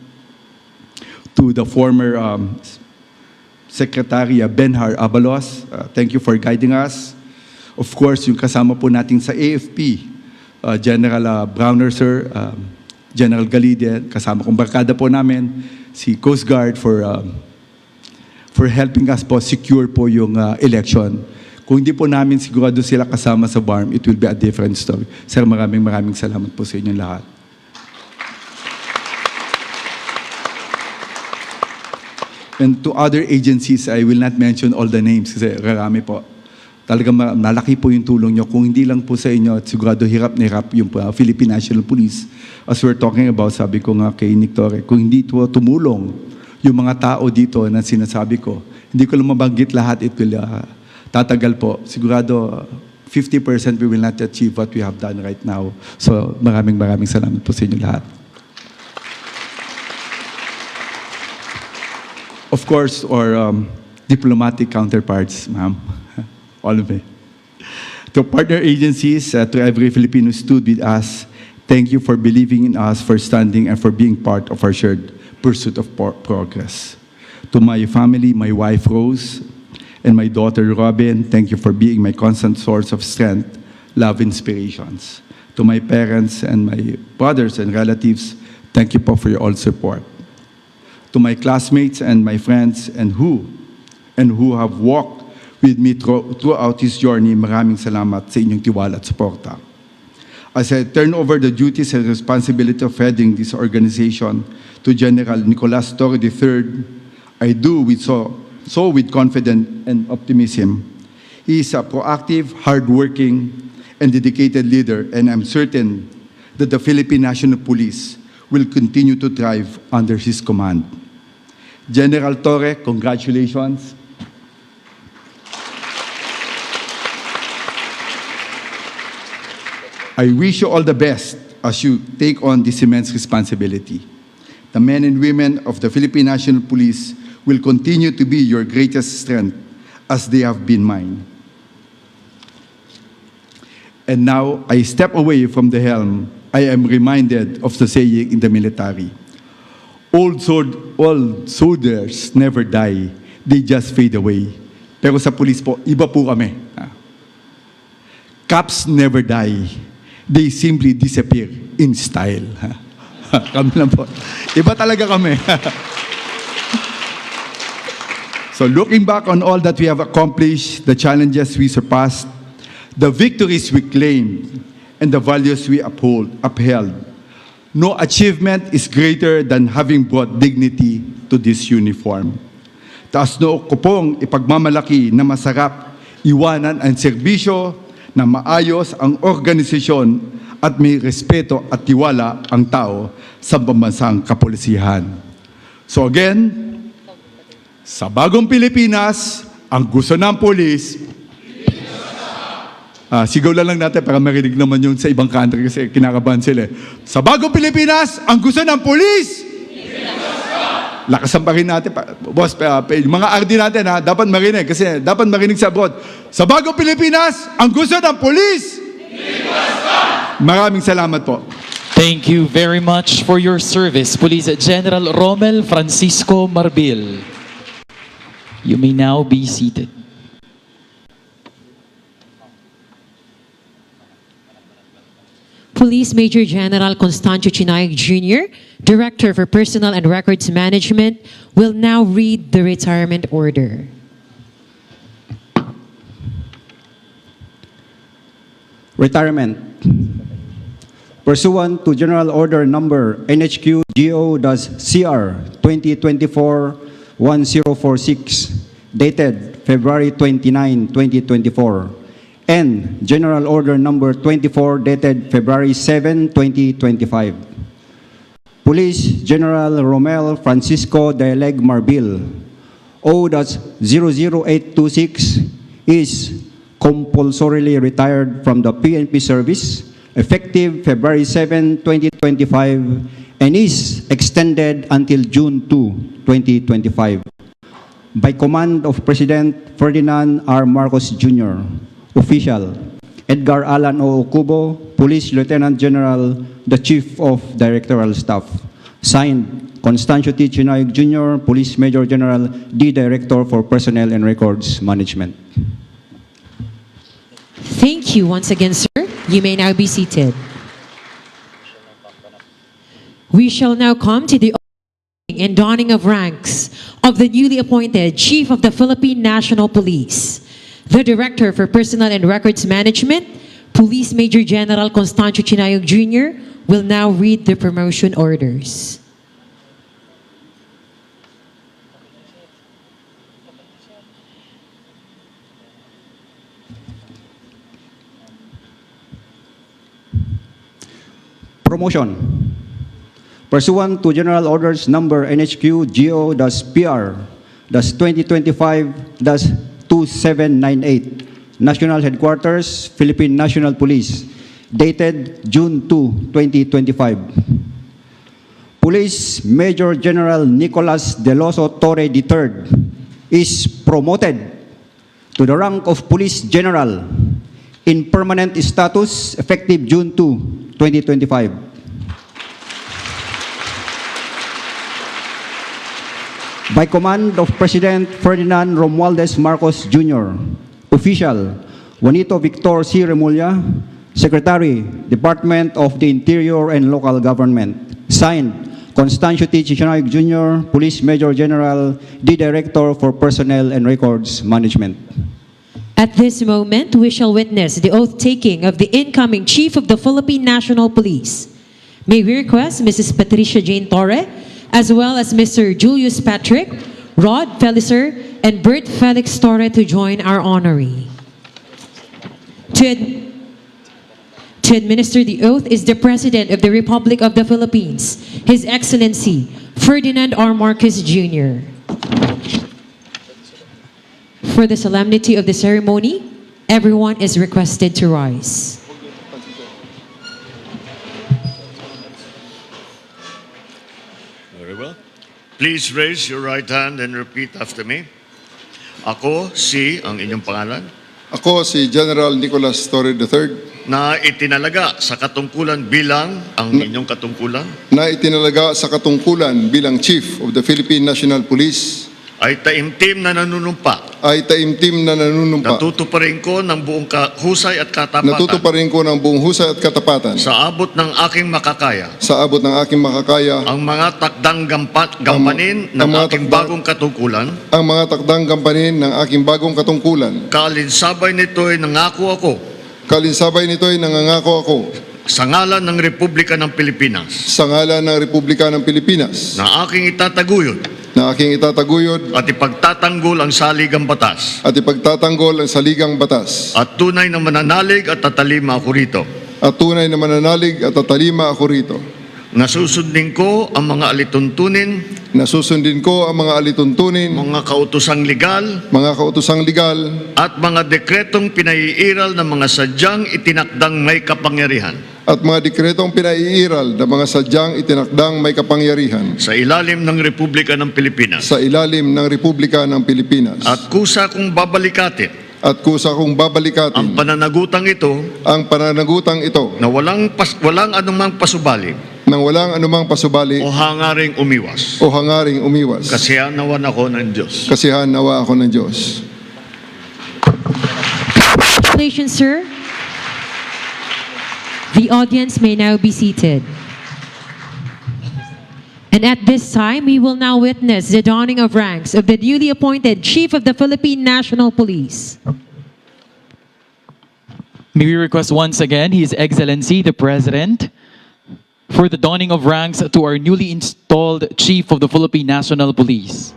to the former Secretary Benhar Abalos, thank you for guiding us. Of course, yung kasama po natin sa AFP, General Browner, sir, General Galide, kasama kong barkada po namin, si Coast Guard for helping us po secure po yung election. Kung hindi po namin sigurado sila kasama sa BARM, it will be a different story. Sir, maraming salamat po sa inyong lahat. And to other agencies, I will not mention all the names kasi marami po. Talagang malaki po yung tulong nyo. Kung hindi lang po sa inyo, at sigurado hirap na hirap yung Philippine National Police. As we're talking about, sabi ko nga kay Nick Torre, kung hindi po tumulong yung mga tao dito na sinasabi ko, hindi ko lang mabanggit lahat, it will tatagal po. Sigurado 50% we will not achieve what we have done right now. So maraming salamat po sa inyo lahat. Of course, our diplomatic counterparts, ma'am, all of it. To partner agencies, to every Filipino who stood with us, thank you for believing in us, for standing, and for being part of our shared pursuit of progress. To my family, my wife Rose, and my daughter Robin, thank you for being my constant source of strength, love, inspirations. To my parents and my brothers and relatives, thank you po for your all support. To my classmates and my friends and who have walked with me throughout this journey, maraming salamat sa inyong tiwala at suporta. As I turn over the duties and responsibility of heading this organization to General Nicolas Torre III, I do so with confidence and optimism. He is a proactive, hardworking, and dedicated leader, and I'm certain that the Philippine National Police will continue to thrive under his command. General Torre, congratulations. I wish you all the best as you take on this immense responsibility. The men and women of the Philippine National Police will continue to be your greatest strength as they have been mine. And now I step away from the helm. I am reminded of the saying in the military, old soldiers never die, they just fade away. Pero sa police po, iba po kami. Cops never die, they simply disappear in style. Kami lang po. Iba talaga kami. So looking back on all that we have accomplished, the challenges we surpassed, the victories we claimed, and the values we upheld, no achievement is greater than having brought dignity to this uniform. Taas noo ko pong ipagmamalaki na masarap iwanan ang serbisyo na maayos ang organisasyon at may respeto at tiwala ang tao sa pambansang kapolisihan. So again, sa bagong Pilipinas, ang gusto ng pulis, sigaw lang natin para marinig naman yun sa ibang country kasi kinakabahan sila. Sa bagong Pilipinas, ang gusto ng pulis! Lakasan pa rin natin. Boss, yung mga RD natin, dapat marinig kasi dapat marinig sa abroad. Sa bagong Pilipinas, ang gusto ng pulis! Maraming salamat po. Thank you very much for your service, Police General Romel Francisco Marbil. You may now be seated. Police Major General Constancio Chinayog Jr., Director for Personnel and Records Management, will now read the retirement order. Retirement. Pursuant to General Order Number NHQ GO-CR 2024-1046, dated February 29, 2024, and General Order Number 24, dated February 7, 2025. Police General Romel Francisco Daleg Marbil, O.00826, is compulsorily retired from the PNP service effective February 7, 2025, and is extended until June 2, 2025. By command of President Ferdinand R. Marcos Jr., Official, Edgar Alan O. Cubo, Police Lieutenant General, the Chief of Directorial Staff. Signed, Constancio T. Chinayog Jr., Police Major General, D. Director for Personnel and Records Management. Thank you once again, sir. You may now be seated. We shall now come to the opening and donning of ranks of the newly appointed Chief of the Philippine National Police. The Director for Personnel and Records Management, Police Major General Constancio Chinayog Jr., will now read the promotion orders. Promotion. Pursuant to General Orders Number NHQ GO-PR-2025-2798, National Headquarters, Philippine National Police, dated June 2, 2025. Police Major General Nicolas Deloso Torre III is promoted to the rank of Police General in permanent status effective June 2, 2025. By command of President Ferdinand Romualdez Marcos Jr., Official Juanito Victor C. Remulla, Secretary, Department of the Interior and Local Government. Signed, Constancio T. Chichinayog Jr., Police Major General, the Director for Personnel and Records Management. At this moment, we shall witness the oath-taking of the incoming Chief of the Philippine National Police. May we request Mrs. Patricia Jane Torre, as well as Mr. Julius Patrick, Rod Felicer, and Bert Felix Torre to join our honoree. To administer the oath is the President of the Republic of the Philippines, His Excellency Ferdinand R. Marcos Jr. For the solemnity of the ceremony, everyone is requested to rise. Very well. Please raise your right hand and repeat after me. Ako si, ang inyong pangalan, Ako si General Nicolas Torre III na itinalaga sa katungkulan bilang ang inyong katungkulan na itinalaga sa katungkulan bilang Chief of the Philippine National Police ay taimtim na nanunumpa. Natutuparin ko ng buong husay at katapatan. Natutuparin ko ng buong husay at katapatan. Sa abot ng aking makakaya. Sa abot ng aking makakaya. Ang mga takdang gampanin ng aking bagong katungkulan. Ang mga takdang gampanin ng aking bagong katungkulan. Kalinsabay nito'y nangako ako. Kalinsabay nito'y nangangako ako. Sa ngalan ng Republika ng Pilipinas. Sa ngalan ng Republika ng Pilipinas. Na aking itataguyod. Na aking itataguyod. At ipagtatanggol ang saligang batas. At ipagtatanggol ang saligang batas. At tunay na mananalig at tatalima ako rito. At tunay na mananalig at tatalima ako rito. Nasusundin ko ang mga alituntunin. Nasusundin ko ang mga alituntunin. Mga kautosang legal. Mga kautosang legal. At mga dekretong pinaiiral ng mga sadyang itinakdang may kapangyarihan. At mga dekretong pinaiiral ng mga sadyang itinakdang may kapangyarihan. Sa ilalim ng Republika ng Pilipinas. Sa ilalim ng Republika ng Pilipinas. At kusa kong babalikatin. At kusa kong babalikatin. Ang pananagutang ito. Ang pananagutang ito. Na walang anumang pasubali. Nang walang anumang pasubali. O hangaring umiwas. O hangaring umiwas. Kasihan nawa ako ng Diyos. Kasihan nawa ako ng Diyos. Congratulations, sir. The audience may now be seated. And at this time, we will now witness the donning of ranks of the newly appointed Chief of the Philippine National Police. May we request once again His Excellency the President for the donning of ranks to our newly installed Chief of the Philippine National Police.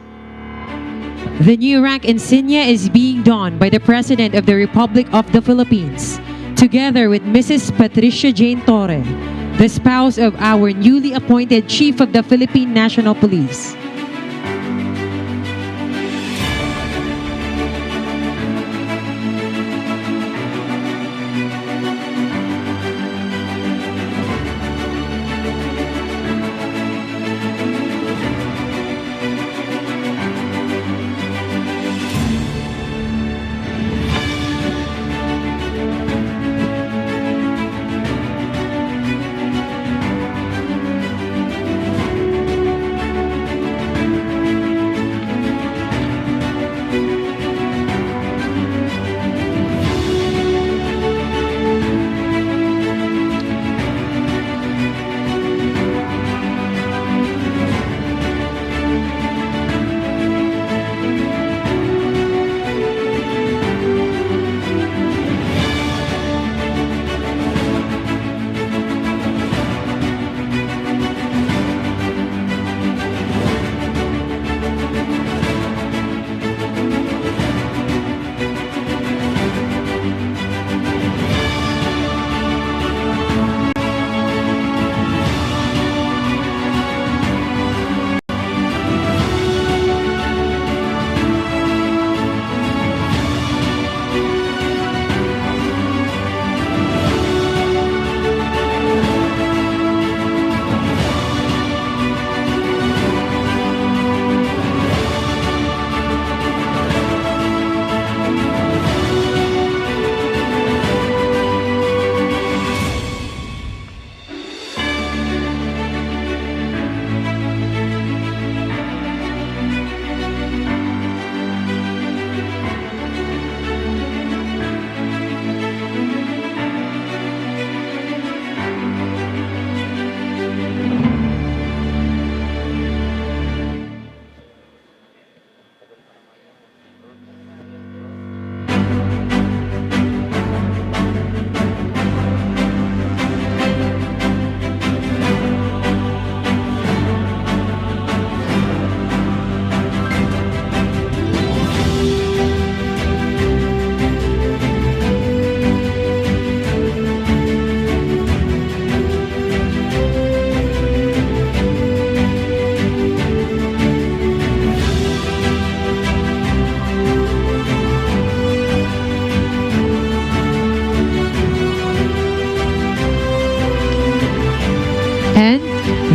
The new rank insignia is being donned by the President of the Republic of the Philippines, together with Mrs. Patricia Jane Torre, the spouse of our newly appointed Chief of the Philippine National Police.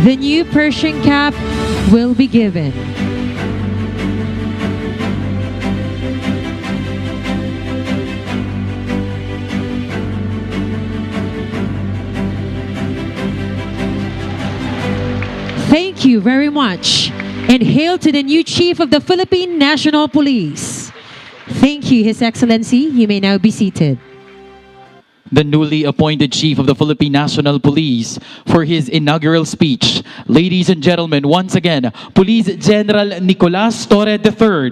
the new Persian cap will be given. Thank you very much, and hail to the new Chief of the Philippine National Police. Thank you, His Excellency. You may now be seated. The newly appointed Chief of the Philippine National Police for his inaugural speech. Ladies and gentlemen, once again, Police General Nicolas Torre III.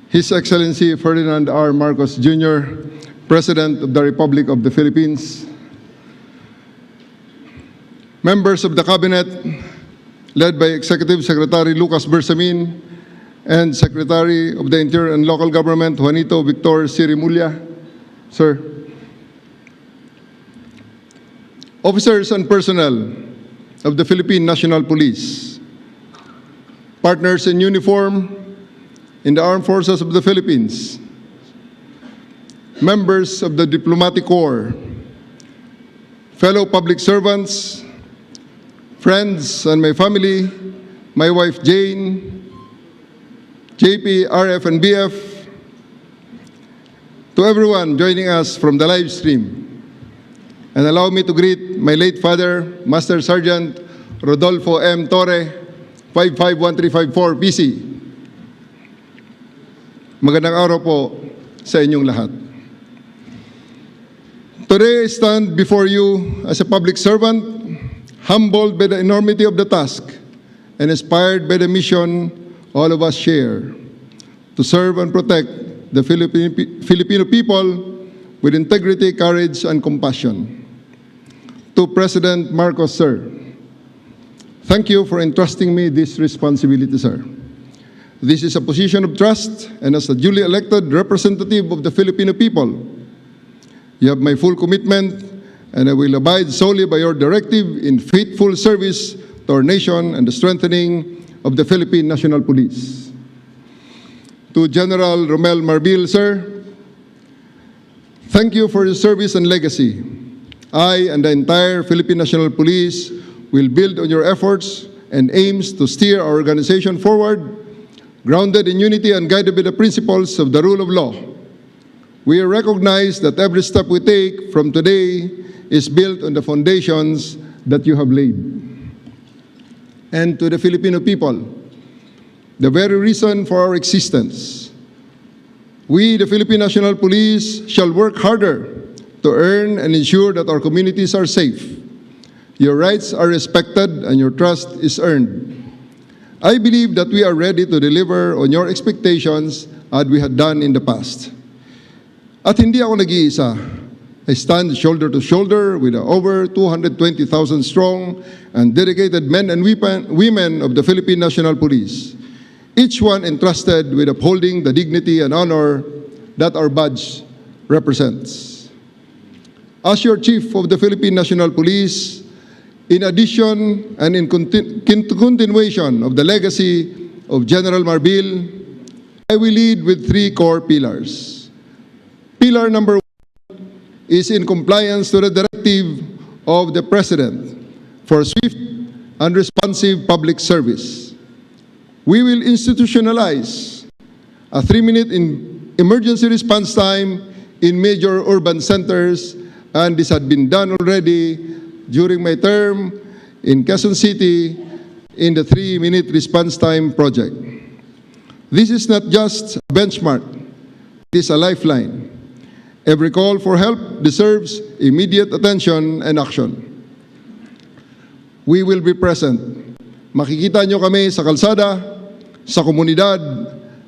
His Excellency Ferdinand R. Marcos Jr., President of the Republic of the Philippines, members of the Cabinet, led by Executive Secretary Lucas Bersamin and Secretary of the Interior and Local Government Juanito Victor Sirimulya, sir, officers and personnel of the Philippine National Police, partners in uniform in the Armed Forces of the Philippines, members of the Diplomatic Corps, fellow public servants, friends and my family, my wife Jane, JP, RF, and BF, to everyone joining us from the live stream. And allow me to greet my late father, Master Sergeant Rodolfo M. Torre, 551354 PC. Magandang araw po sa inyong lahat. Today I stand before you as a public servant, humbled by the enormity of the task and inspired by the mission all of us share, to serve and protect the Filipino people with integrity, courage, and compassion. To President Marcos, sir, thank you for entrusting me this responsibility, sir. This is a position of trust, and as a duly elected representative of the Filipino people, you have my full commitment, and I will abide solely by your directive in faithful service to our nation and the strengthening of the Philippine National Police. To General Romel Marbil, sir, thank you for your service and legacy. I and the entire Philippine National Police will build on your efforts and aims to steer our organization forward, grounded in unity and guided by the principles of the rule of law. We recognize that every step we take from today is built on the foundations that you have laid. And to the Filipino people, the very reason for our existence, we, the Philippine National Police, shall work harder to earn and ensure that our communities are safe, your rights are respected, and your trust is earned. I believe that we are ready to deliver on your expectations as we had done in the past. At hindi ako nag-iisa. I stand shoulder to shoulder with the over 220,000 strong and dedicated men and women of the Philippine National Police, each one entrusted with upholding the dignity and honor that our badge represents. As your Chief of the Philippine National Police, in addition and in continuation of the legacy of General Marbil, I will lead with three core pillars. Pillar number one is in compliance to the directive of the President for swift and responsive public service. We will institutionalize a 3-minute emergency response time in major urban centers, and this had been done already during my term in Quezon City in the 3-minute response time project. This is not just a benchmark, it is a lifeline. Every call for help deserves immediate attention and action. We will be present. Makikita nyo kami sa kalsada, sa komunidad,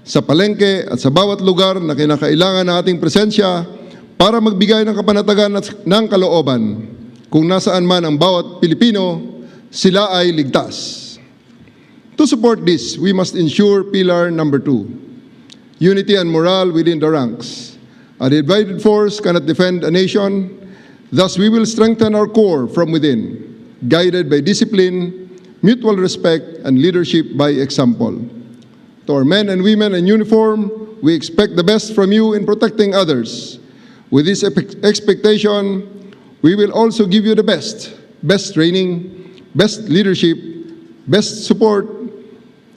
sa palengke at sa bawat lugar na kinakailangan ng ating presensya para magbigay ng kapanatagan at ng kalooban. Kung nasaan man ang bawat Pilipino, sila ay ligtas. To support this, we must ensure pillar number 2, unity and morale within the ranks. A divided force cannot defend a nation, thus we will strengthen our core from within, guided by discipline, mutual respect, and leadership by example. To our men and women in uniform, we expect the best from you in protecting others. With this expectation, we will also give you the best training, best leadership, best support,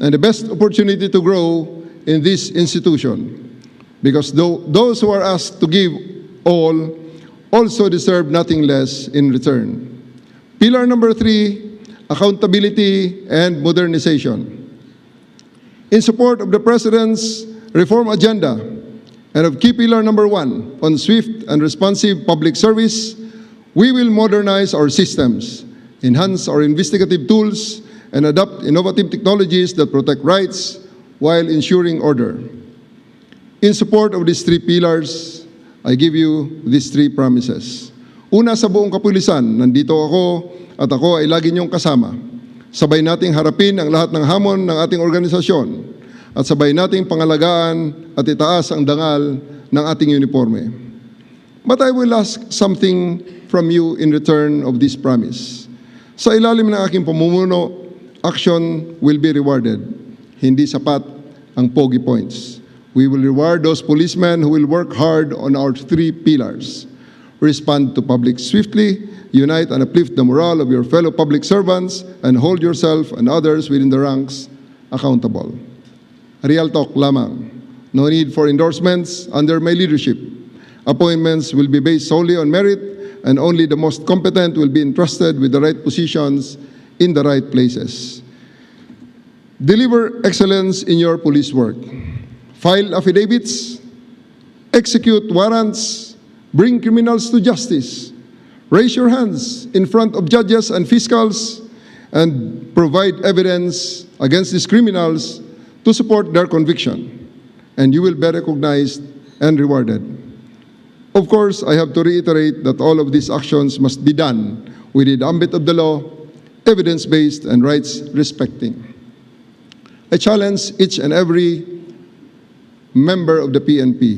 and the best opportunity to grow in this institution. Because those who are asked to give all also deserve nothing less in return. Pillar number 3, accountability and modernization. In support of the President's reform agenda and of key pillar number 1 on swift and responsive public service, we will modernize our systems, enhance our investigative tools, and adopt innovative technologies that protect rights while ensuring order. In support of these 3 pillars, I give you these 3 promises. Una, sa buong kapulisan, nandito ako at ako ay lagi niyong kasama. Sabay nating harapin ang lahat ng hamon ng ating organisasyon at sabay nating pangalagaan at itaas ang dangal ng ating uniforme. But I will ask something from you in return of this promise. Sa ilalim ng aking pamumuno, action will be rewarded. Hindi sapat ang pogi points. We will reward those policemen who will work hard on our 3 pillars. Respond to public swiftly, unite and uplift the morale of your fellow public servants, and hold yourself and others within the ranks accountable. Real talk lamang. No need for endorsements under my leadership. Appointments will be based solely on merit, and only the most competent will be entrusted with the right positions in the right places. Deliver excellence in your police work. File affidavits, execute warrants, bring criminals to justice, raise your hands in front of judges and fiscals, and provide evidence against these criminals to support their conviction, and you will be recognized and rewarded. Of course, I have to reiterate that all of these actions must be done within the ambit of the law, evidence-based, and rights-respecting. I challenge each and every member of the PNP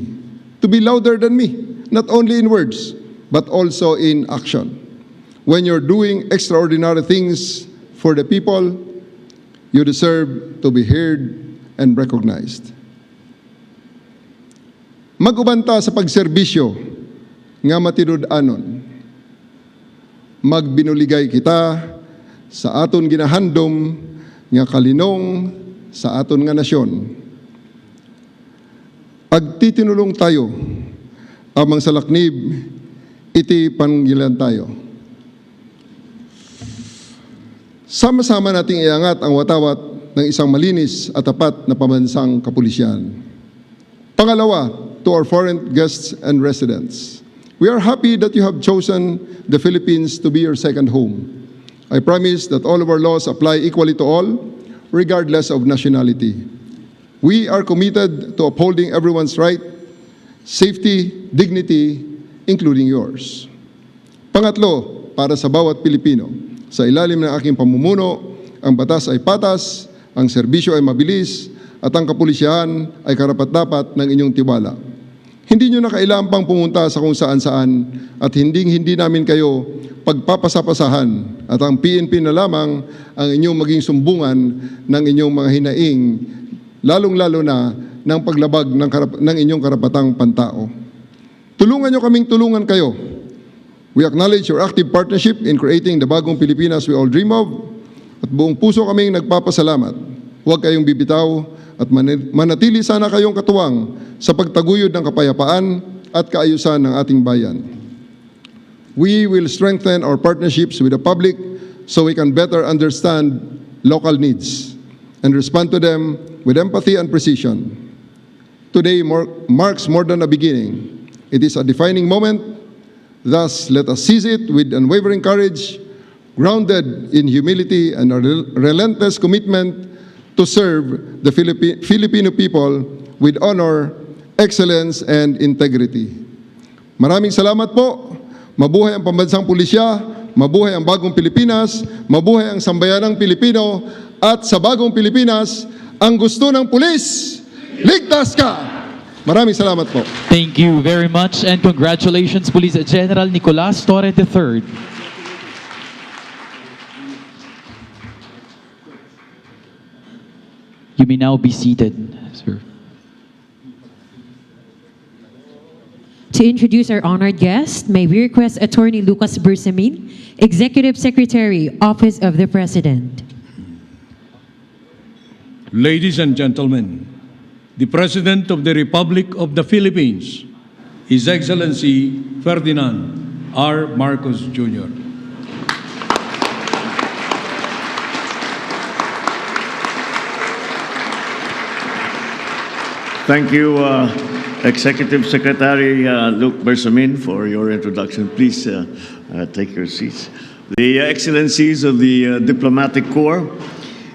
to be louder than me, not only in words, but also in action. When you're doing extraordinary things for the people, you deserve to be heard and recognized. Magubanta sa pagserbisyo nga matinud-anon. Magbinuligay kita sa aton ginahandom nga kalinong sa aton nga nasyon. Pagtitinulong tayo, amang salaknib, iti panggilan tayo. Sama-sama nating iangat ang watawat ng isang malinis at tapat na pambansang kapulisyan. Pangalawa, to our foreign guests and residents, we are happy that you have chosen the Philippines to be your second home. I promise that all of our laws apply equally to all, regardless of nationality. We are committed to upholding everyone's right, safety, dignity, including yours. Pangatlo, para sa bawat Pilipino, sa ilalim ng aking pamumuno, ang batas ay patas, ang serbisyo ay mabilis, at ang kapulisyahan ay karapat-dapat ng inyong tiwala. Hindi nyo na kailangan pang pumunta sa kung saan-saan at hindi namin kayo pagpapasapasahan at ang PNP na lamang ang inyong maging sumbungan ng inyong mga hinaing, lalong-lalo na ng paglabag ng inyong karapatang pantao. Tulungan nyo kaming tulungan kayo. We acknowledge your active partnership in creating the bagong Pilipinas we all dream of, at buong puso kaming nagpapasalamat. Huwag kayong bibitaw at manatili sana kayong katuwang sa pagtaguyod ng kapayapaan at kaayusan ng ating bayan. We will strengthen our partnerships with the public so we can better understand local needs and respond to them with empathy and precision. Today marks more than a beginning. It is a defining moment. Thus, let us seize it with unwavering courage, grounded in humility and a relentless commitment to serve the Filipino people with honor, excellence, and integrity. Maraming salamat po. Mabuhay ang pambansang pulisya, mabuhay ang bagong Pilipinas, mabuhay ang sambayanang Pilipino, at sa bagong Pilipinas, ang gusto ng pulis, ligtas ka! Maraming salamat po. Thank you very much and congratulations Police General Nicolas Torre III. You may now be seated, sir. To introduce our honored guest, may we request Attorney Lucas Bersamin, Executive Secretary, Office of the President. Ladies and gentlemen, the President of the Republic of the Philippines, His Excellency Ferdinand R. Marcos Jr. Thank you, Executive Secretary Luke Bersamin, for your introduction. Please take your seats. The Excellencies of the Diplomatic Corps,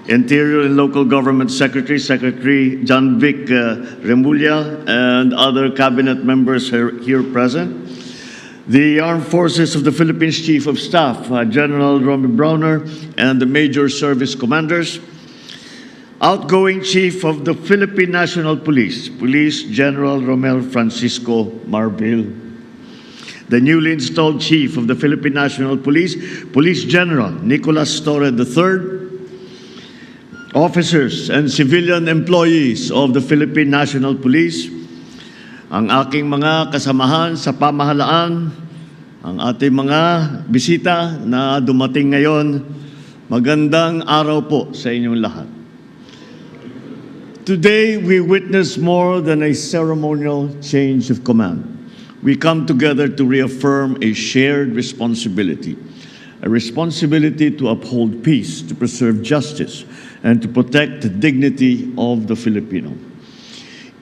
Interior and Local Government Secretary, Secretary John Vic Remulla, and other cabinet members here present. The Armed Forces of the Philippines Chief of Staff, General Romy Browner, and the Major Service Commanders. Outgoing Chief of the Philippine National Police, Police General Romel Francisco Marbil. The newly installed Chief of the Philippine National Police, Police General Nicolas Torre III. Officers and civilian employees of the Philippine National Police, ang aking mga kasamahan sa pamahalaan, ang ating mga bisita na dumating ngayon, magandang araw po sa inyong lahat. Today, we witness more than a ceremonial change of command. We come together to reaffirm a shared responsibility, a responsibility to uphold peace, to preserve justice, and to protect the dignity of the Filipino.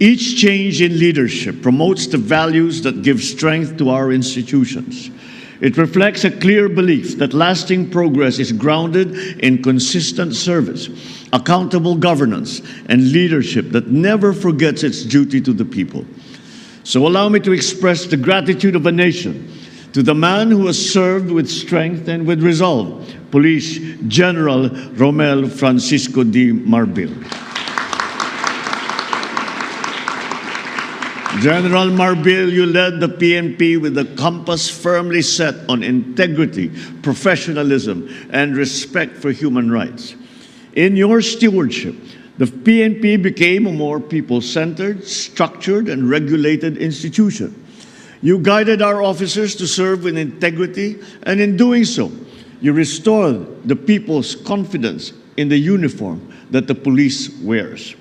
Each change in leadership promotes the values that give strength to our institutions. It reflects a clear belief that lasting progress is grounded in consistent service, accountable governance, and leadership that never forgets its duty to the people. So allow me to express the gratitude of a nation to the man who has served with strength and with resolve, Police General Romel Francisco D. Marbil. General Marbil, you led the PNP with a compass firmly set on integrity, professionalism, and respect for human rights. In your stewardship, the PNP became a more people-centered, structured, and regulated institution. You guided our officers to serve with integrity, and in doing so, you restored the people's confidence in the uniform that the police wears.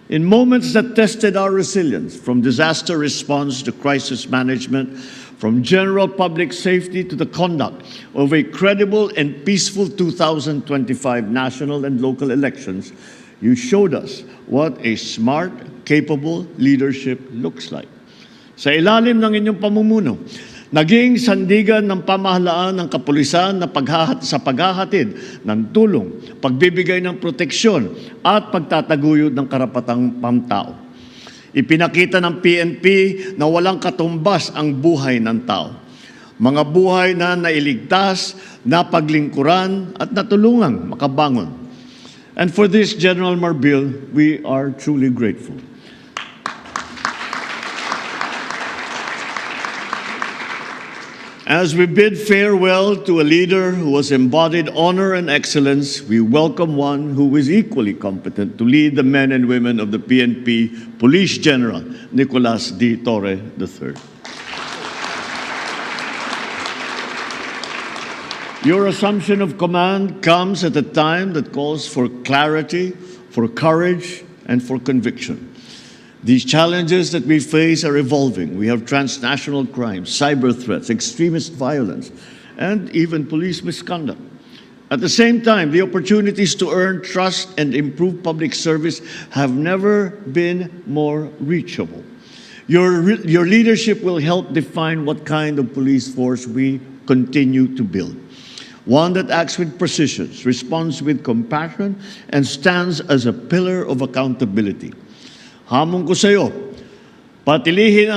In moments that tested our resilience, from disaster response to crisis management, from general public safety to the conduct of a credible and peaceful 2025 national and local elections, you showed us what a smart, capable leadership looks like. Sa ilalim ng inyong pamumuno, naging sandigan ng pamahalaan ng kapulisan na sa paghahatid ng tulong, pagbibigay ng proteksyon at pagtataguyod ng karapatang pamtao. Ipinakita ng PNP na walang katumbas ang buhay ng tao. Mga buhay na nailigtas, napaglingkuran at natulungang makabangon. And for this, General Marbil, we are truly grateful. As we bid farewell to a leader who has embodied honor and excellence, we welcome one who is equally competent to lead the men and women of the PNP, Police General Nicolas D. Torre III. Your assumption of command comes at a time that calls for clarity, for courage, and for conviction. These challenges that we face are evolving. We have transnational crime, cyber threats, extremist violence, and even police misconduct. At the same time, the opportunities to earn trust and improve public service have never been more reachable. Your leadership will help define what kind of police force we continue to build. One that acts with precision, responds with compassion, and stands as a pillar of accountability. Hamon ko sa iyo, panatilihin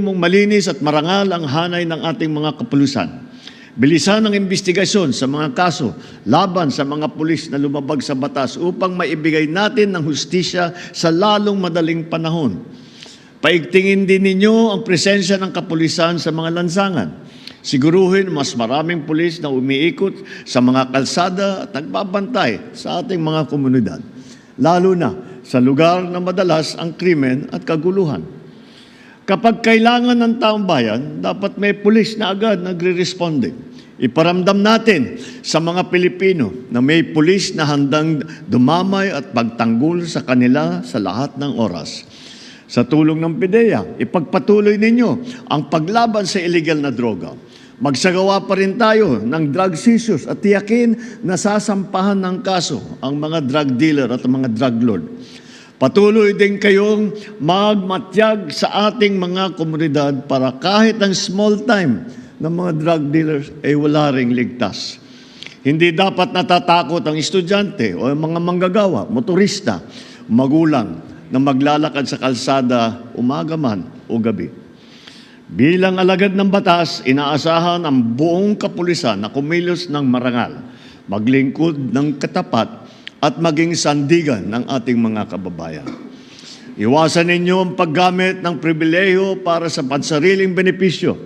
mong malinis at marangal ang hanay ng ating mga kapulisan. Bilisan ang investigasyon sa mga kaso laban sa mga pulis na lumabag sa batas upang maibigay natin ng hustisya sa lalong madaling panahon. Paigtingin din ninyo ang presensya ng kapulisan sa mga lansangan. Siguruhin mas maraming pulis na umiikot sa mga kalsada at nagbabantay sa ating mga komunidad. lalo na sa lugar na madalas ang krimen at kaguluhan. Kapag kailangan ng taong bayan, dapat may pulis na agad nagre-responding. Iparamdam natin sa mga Pilipino na may pulis na handang dumamay at pagtanggol sa kanila sa lahat ng oras. Sa tulong ng PIDEA, ipagpatuloy ninyo ang paglaban sa illegal na droga. Magsagawa pa rin tayo ng drug seizures at tiyakin na sasampahan ng kaso ang mga drug dealer at mga drug lord. Patuloy din kayong magmatyag sa ating mga komunidad para kahit ang small time ng mga drug dealers ay wala ring ligtas. Hindi dapat natatakot ang estudyante o ang mga manggagawa, motorista, magulang na maglalakad sa kalsada umaga man o gabi. Bilang alagad ng batas, inaasahan ang buong kapulisan na kumilos ng marangal, maglingkod ng katapat at maging sandigan ng ating mga kababayan. Iwasan ninyo ang paggamit ng pribilehiyo para sa pansariling benepisyo.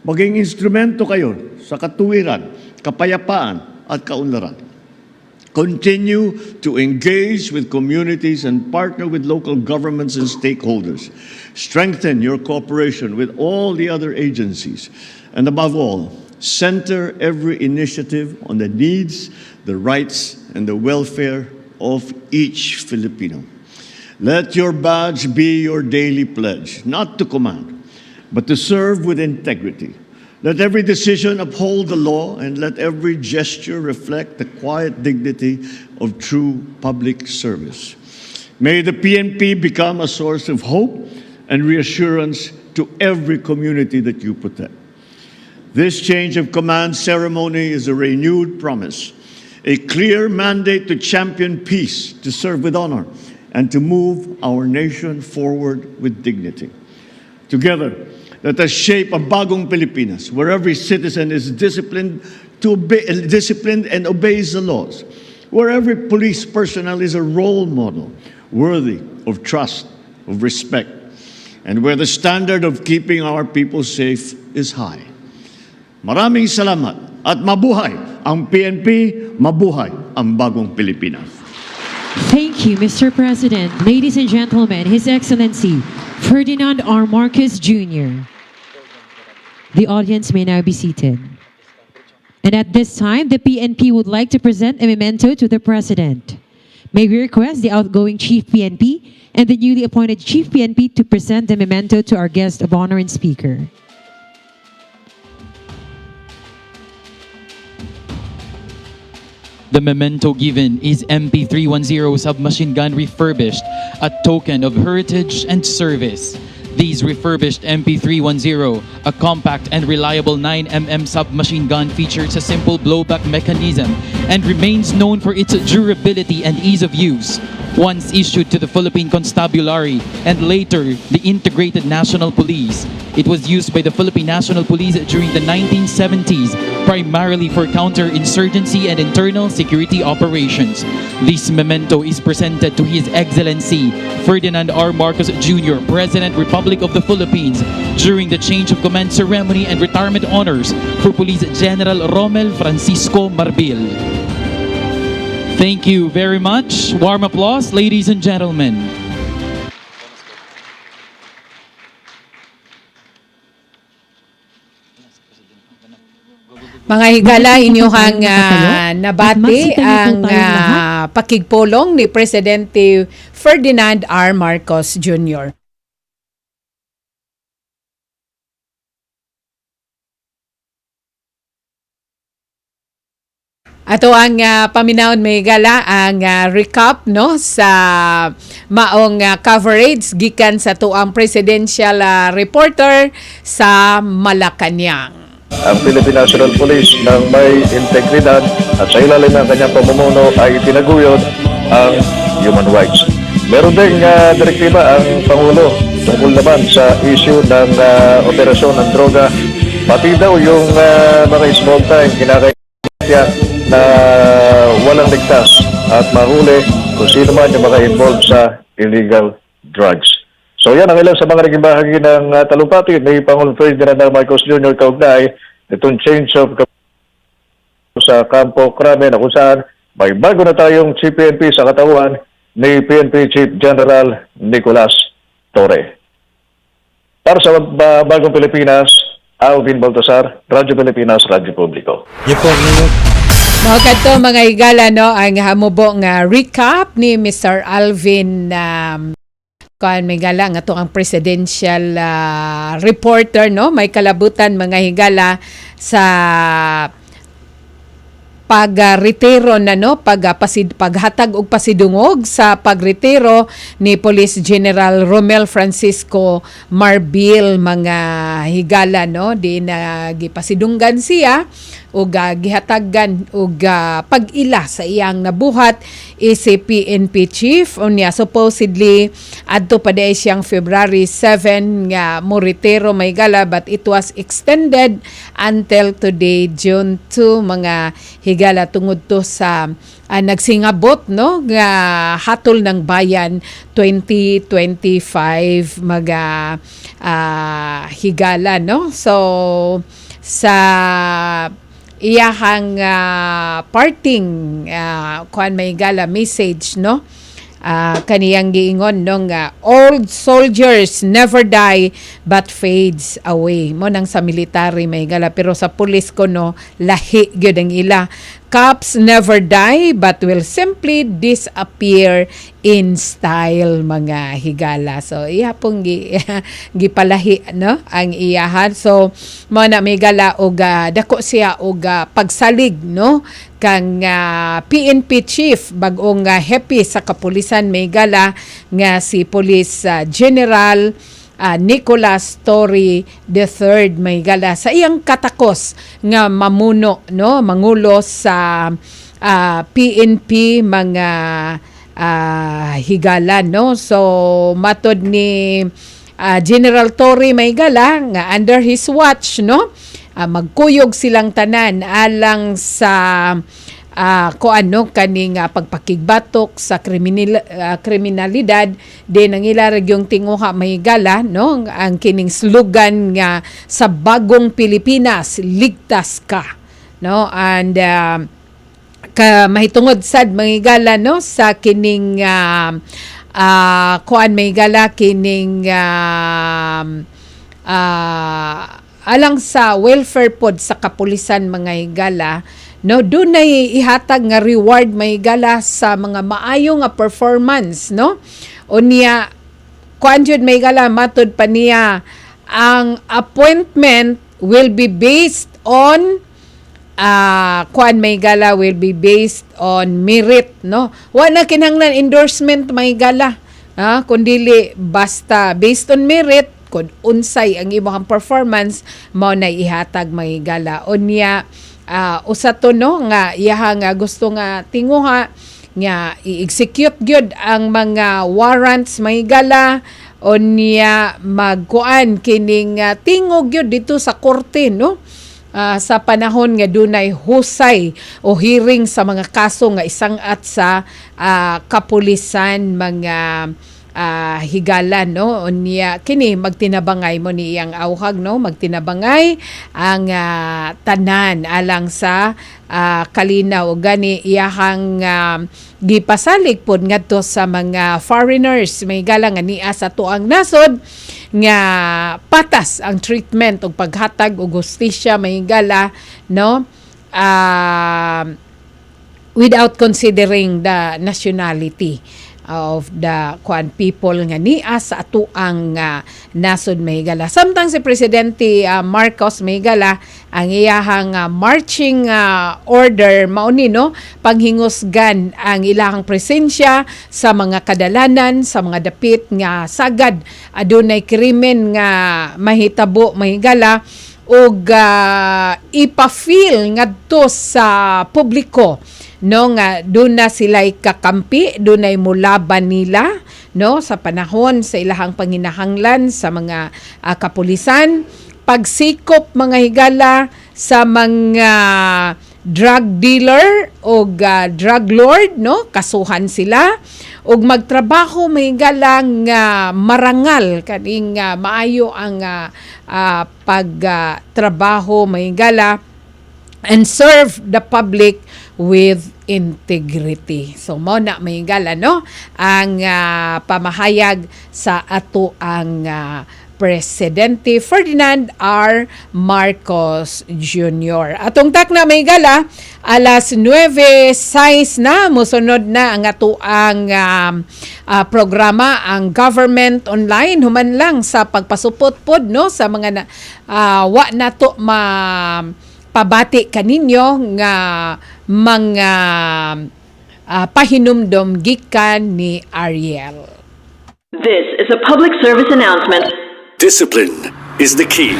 Maging instrumento kayo sa katuwiran, kapayapaan at kaunlaran. Continue to engage with communities and partner with local governments and stakeholders. Strengthen your cooperation with all the other agencies. And above all, center every initiative on the needs, the rights, and the welfare of each Filipino. Let your badge be your daily pledge, not to command, but to serve with integrity. Let every decision uphold the law, and let every gesture reflect the quiet dignity of true public service. May the PNP become a source of hope and reassurance to every community that you protect. This change of command ceremony is a renewed promise, a clear mandate to champion peace, to serve with honor, and to move our nation forward with dignity. Together, let us shape a bagong Pilipinas where every citizen is disciplined and obeys the laws, where every police personnel is a role model worthy of trust, of respect, and where the standard of keeping our people safe is high. Maraming salamat at mabuhay ang PNP, mabuhay ang bagong Pilipinas. Thank you, Mr. President. Ladies and gentlemen, His Excellency Ferdinand R. Marcos Jr. The audience may now be seated. And at this time, the PNP would like to present a memento to the President. May we request the outgoing Chief PNP and the newly appointed Chief PNP to present the memento to our guest of honor and speaker. The memento given is MP310 submachine gun refurbished, a token of heritage and service. These refurbished MP310, a compact and reliable 9mm submachine gun, features a simple blowback mechanism and remains known for its durability and ease of use. Once issued to the Philippine Constabulary and later the Integrated National Police, it was used by the Philippine National Police during the 1970s, primarily for counterinsurgency and internal security operations. This memento is presented to His Excellency Ferdinand R. Marcos Jr., President, Republic of the Philippines, during the change of command ceremony and retirement honors for Police General Romel Francisco Marbil. Thank you very much. Warm applause, ladies and gentlemen. Mga higala, inyong nabati ang pakigpulong ni Presidente Ferdinand R. Marcos Jr. Ato ang paminawon may gala ang recap no sa maong coverage gikan sa tuang presidential reporter sa Malacañang. Ang Philippine National Police ng may integridad at sa ilalim ng kanyang pamumuno ay tinaguyod ang human rights. Meron ding direktiba ang Pangulo tungkol naman sa issue ng operasyon ng droga, pati daw yung mga small time kinakaya na walang ligtas at mahuli kung sino man yung mga involved sa illegal drugs. So yan ang ilan sa mga naging bahagi ng talumpati ni Pangulong Ferdinand R. Marcos Jr. kaugnay itong change of sa Campo Crame na kung saan may bago na tayong CPNP sa katawan ni PNP Chief General Nicolas Torre. Para sa Bagong Pilipinas, Alvin Baltasar, Radyo Pilipinas, Radyo Publiko. Mga kadto mga higala no ang hamubo nga recap ni Mr. Alvin kan may gala nga to ang presidential reporter no may kalabutan mga higala sa pagretiro na no paghatag og pasidungog sa pagretiro ni Police General Romel Francisco Marbil mga higala no di na gipasidunggan siya ug gihatagan og pag-ila sa iyang nabuhat si PNP chief unya supposedly adto pa day siyang February 7 nga mo retiro may gala but it was extended until today June 2 mga higala tungod to sa nagsingabot no nga hatol ng bayan 2025 mga higala no so sa iyahang parting kuan may gala message no kaniyang giingon no nga old soldiers never die but fades away mo nang sa military may gala pero sa pulis ko no lahi gyud ang ila cops never die but will simply disappear in style mga higala so iya pong gipalahi no ang iyahan so mo na may gala og dako siya og pagsalig no kang PNP chief bag-ong happy sa kapulisan may gala nga si Police General Nicolas Torre III may gala sa iyang katakos nga mamuno no mangulo sa PNP mga higala no so matod ni General Torre may gala nga under his watch no magkuyog silang tanan alang sa kuano kaning pagpakigbatok sa kriminalidad din ang ila region tinguha mahigala no ang kining slogan nga sa bagong Pilipinas ligtas ka no and mahitungod sad mahigala no sa kining kuan mahigala kining alang sa welfare pod sa kapulisan mga higala no dunay ihatag nga reward may gala sa mga maayo nga performance no unya kuan jud may gala matud pa niya ang appointment will be based on kuan may gala will be based on merit no wa na kinahanglan endorsement may gala kundili basta based on merit kung unsay ang imong performance mao na ihatag may gala unya usa to no nga iyaha nga gusto nga tinguha nga i-execute gyud ang mga warrants may gala unya magkuan kining tingog gyud dito sa korte no sa panahon nga dunay husay o hearing sa mga kaso nga isang-at sa kapulisan mga higala no unya kini magtinabangay mo ni iyang awhag no magtinabangay ang tanan alang sa kalinaw gani iyahang gipasalig pod ngadto sa mga foreigners may gala nga niya sa tuang nasod nga patas ang treatment ug paghatag og hustisya may gala no without considering the nationality of the people nga niya sa atuang nasod may gala. Samtang si Presidente Marcos may gala ang iyahang marching order mauni no panghingusgan ang ilahang presensya sa mga kadalanan sa mga dapit nga sagad adunay krimen nga mahitabo may gala ug ipa-feel ngadto sa publiko no nga doon na sila'y kakampi, doon ay mulaban nila no sa panahon sa ilahang panginahanglan sa mga kapulisan, pagsikop mga higala sa mga drug dealer o drug lord no kasuhan sila ug magtrabaho may galang marangal kaning maayo ang pagtrabaho may gala and serve the public with integrity. So mo na may gala no ang pamahayag sa ato ang Presidente Ferdinand R. Marcos Jr. Atong tak na may gala, alas 9:06 na, musunod na ang ato ang programa, ang Government Online, human lang sa pagpasupot pod no, sa mga wa na to pabati kaninyo nga mga pahinumdom gikan ni Ariel. This is a public service announcement. Discipline is the key.